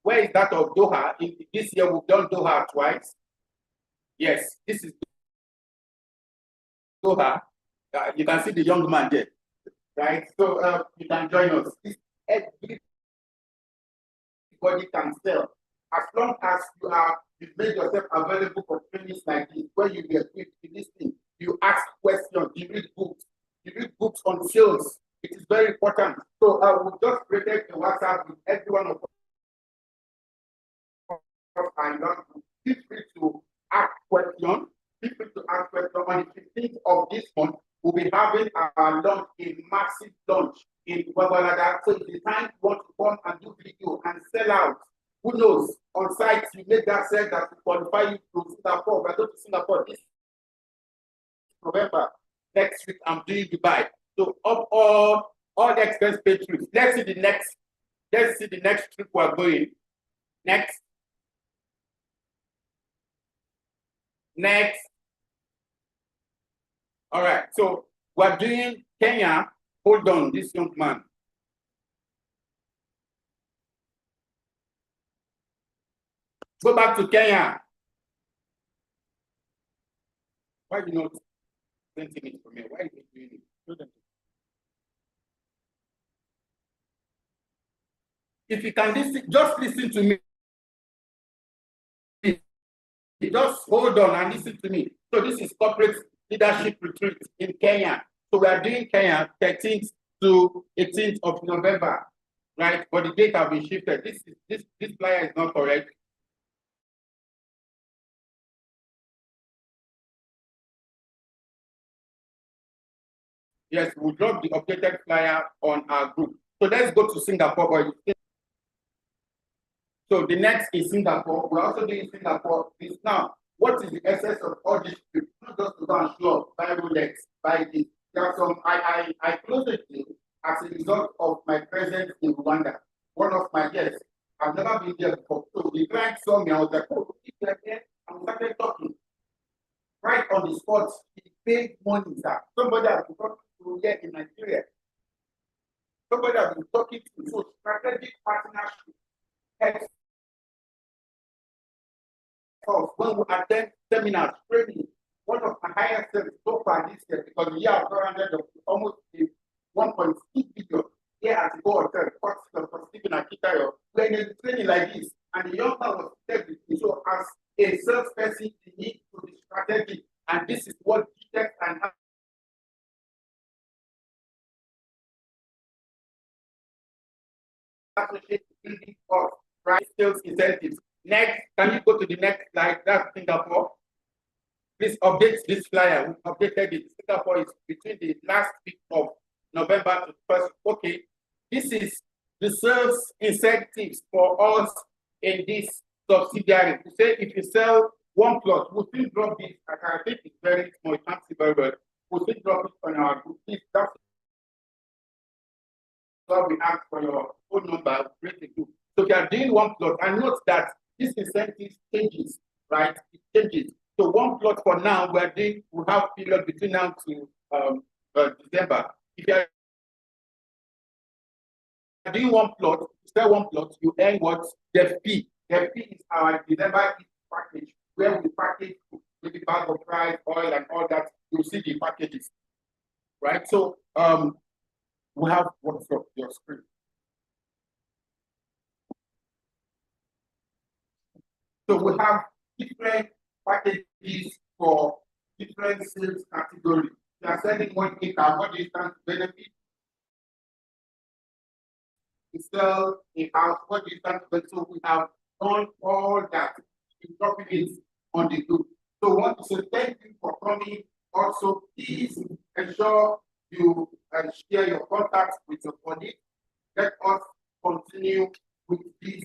Where is that of Doha? This year we've done Doha twice. Yes, this is Doha. You can see the young man there, right? So you can join us. Everybody can sell. As long as you've made yourself available for trainings like this, where you get equipped in this thing, you ask questions, you read books on sales. It is very important. So I will just create a WhatsApp with everyone of us. And feel free to ask questions. Feel free to ask questions. On the 15th of this month, we'll be having our launch, a massive launch in Guadalajara. So it's the time you want to come and do video and sell out. Who knows? On site, you make that sale that will qualify you to Singapore. We're going to Singapore this November. Next week, I'm doing Dubai. So up all the expense paid trips. Let's see the next trip we're going. Next. All right, so we're doing Kenya. Hold on, this young man. Go back to Kenya. Why are you not renting it from me? Why are you doing it? If you can listen, just listen to me. Just hold on and listen to me. So this is corporate leadership retreat in Kenya. So we are doing Kenya 13th to 18th of November, right? But the date have been shifted. This flyer is not correct. Yes, we'll drop the updated flyer on our group. So let's go to Singapore. So the next is Singapore. We're also doing Singapore. This now, what is the essence of all this trip? Not just to go and show up, buy Rolex, buy this. There are some, I closed the deal as a result of my presence in Rwanda. One of my guests, I've never been there before. So the client saw me, I was like, oh, if you're here, and we started talking. Right on the spot, he paid money, sir. Somebody has been talking to here in Nigeria. Somebody has been talking to, so strategic partnership. When we attend seminars, training, one of my highest sales so far this year, because the year of 400 of almost 1.6 billion here at the board, for Stephen Akintayo, we're in a training like this, and the young man was there with me. So as a salesperson, you need to be strategic, and this is what tech and associate building of right sales incentives. Next, can you go to the next slide? That's Singapore. Please update this flyer. We updated it. Singapore is between the last week of November to first. Okay, this is the sales incentives for us in this subsidiary. We say if you sell one plot, we'll still drop this. I think it's very small. You can't see very well. We'll still drop it on our group. That's what we ask for your phone number. Create a group. So they are doing one plot, and note that this incentive changes, right? It changes. So one plot for now, we have period between now to December. If you are doing one plot, sell one plot, you earn what? The fee. The fee is our December package, where we package maybe bag of rice, oil, and all that. You see the packages, right? So we have what's up your screen. So we have different packages for different sales categories. You are selling 1 acre, what do you stand to benefit? You sell a house, what do you stand to benefit? So we have done all that. You drop it on the group. So I want to say thank you for coming. Also, please ensure you share your contacts with your colleagues. Let us continue with this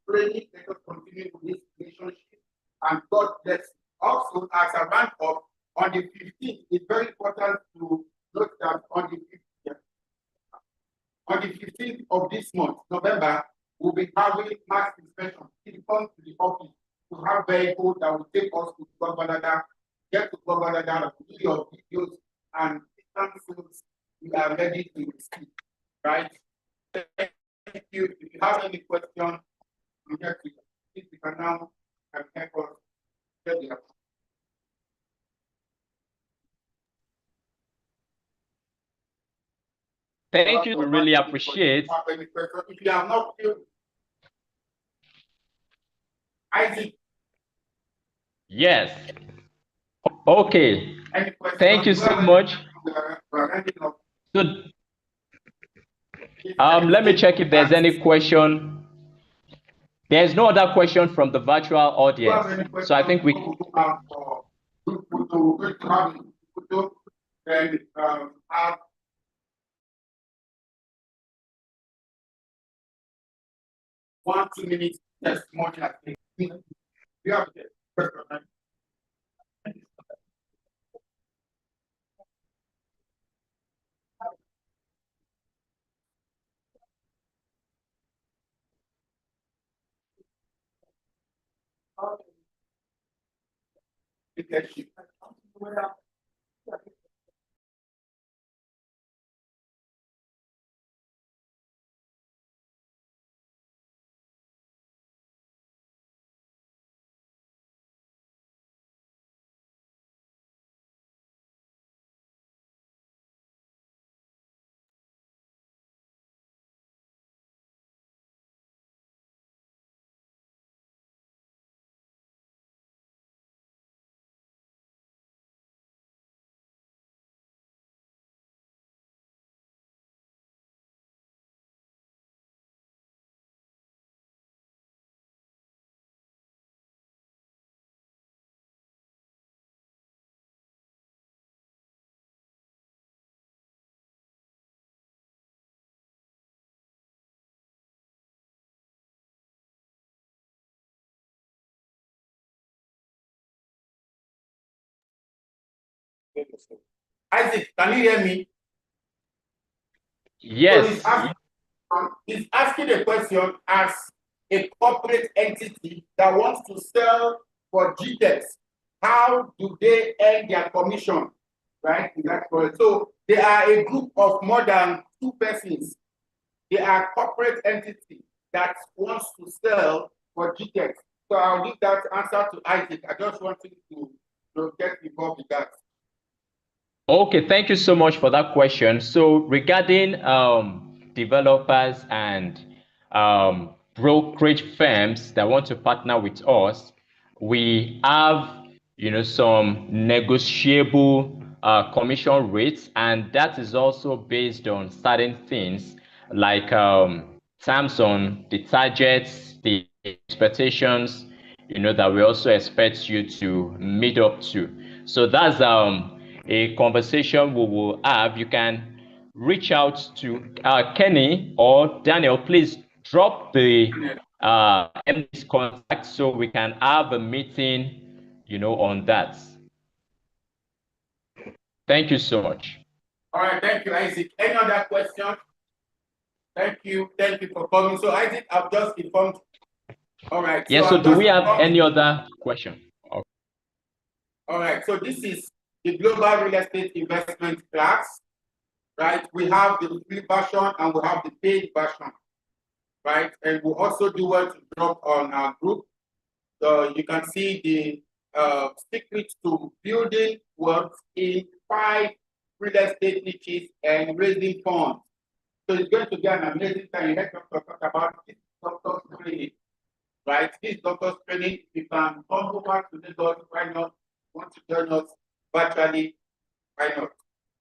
training. Let us continue with this relationship. And God bless you. Also, as a round up, on the 15th, it's very important to note that on the 15th of this month, November, we'll be having mass inspection. It comes to the office to have vehicles that will take us to Governor, get to Governor, do your videos and instances we are ready to receive. Right? Thank you. If you have any questions, I'm here to if you can now help us get the Thank you. We really appreciate. If you have not filled, Isaac. Yes. Okay. Thank you so much. So, let me check if there's any question. There's no other question from the virtual audience. So I think we. Have 1 2 minutes testimony. I think we have the leadership. Isaac, can you hear me? Yes. So he's asking a question as a corporate entity that wants to sell for GTEx. How do they earn their commission? Right? That's correct. So they are a group of more than 2 persons. They are corporate entity that wants to sell for GTEx. So I'll leave that answer to Isaac. I just wanted to get involved with that. Okay, thank you so much for that question. So regarding developers and brokerage firms that want to partner with us, we have some negotiable commission rates, and that is also based on certain things like terms on the targets, the expectations, that we also expect you to meet up to. So that's a conversation we will have. You can reach out to Kenny or Daniel. Please drop the MD's contact so we can have a meeting, on that. Thank you so much. All right, thank you, Isaac. Any other questions? Thank you for coming. So Isaac, I've just informed. All right. Yes. So do we have any other question? Okay. All right. So this is the global real estate investment class, right? We have the free version and we have the paid version, right? And we also do want to drop on our group. So you can see the secrets to building wealth in 5 real estate niches and raising funds. So it's going to be an amazing time. You heard Dr. talk about this doctor's training, right? This doctor's training, you can come over to the door, why not? Want to join us virtually, why not?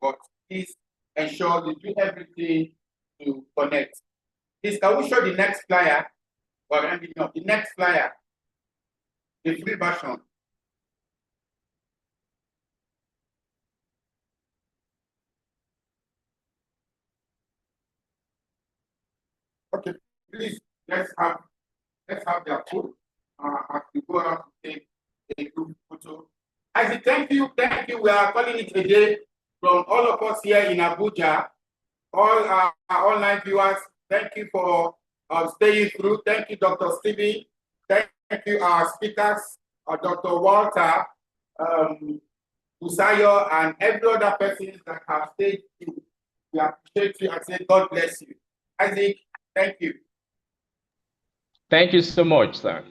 But please ensure you do everything to connect. Please, can we show the next flyer? Or the next flyer, the free version. let's have their food as we go out to take a group photo. Isaac, thank you. We are calling it a day from all of us here in Abuja. All our online viewers, thank you for staying through. Thank you, Dr. Stevie. Thank you, our speakers, Dr. Walter, Busayo, and every other person that have stayed through. We appreciate you and say God bless you. Isaac, thank you. Thank you so much, sir.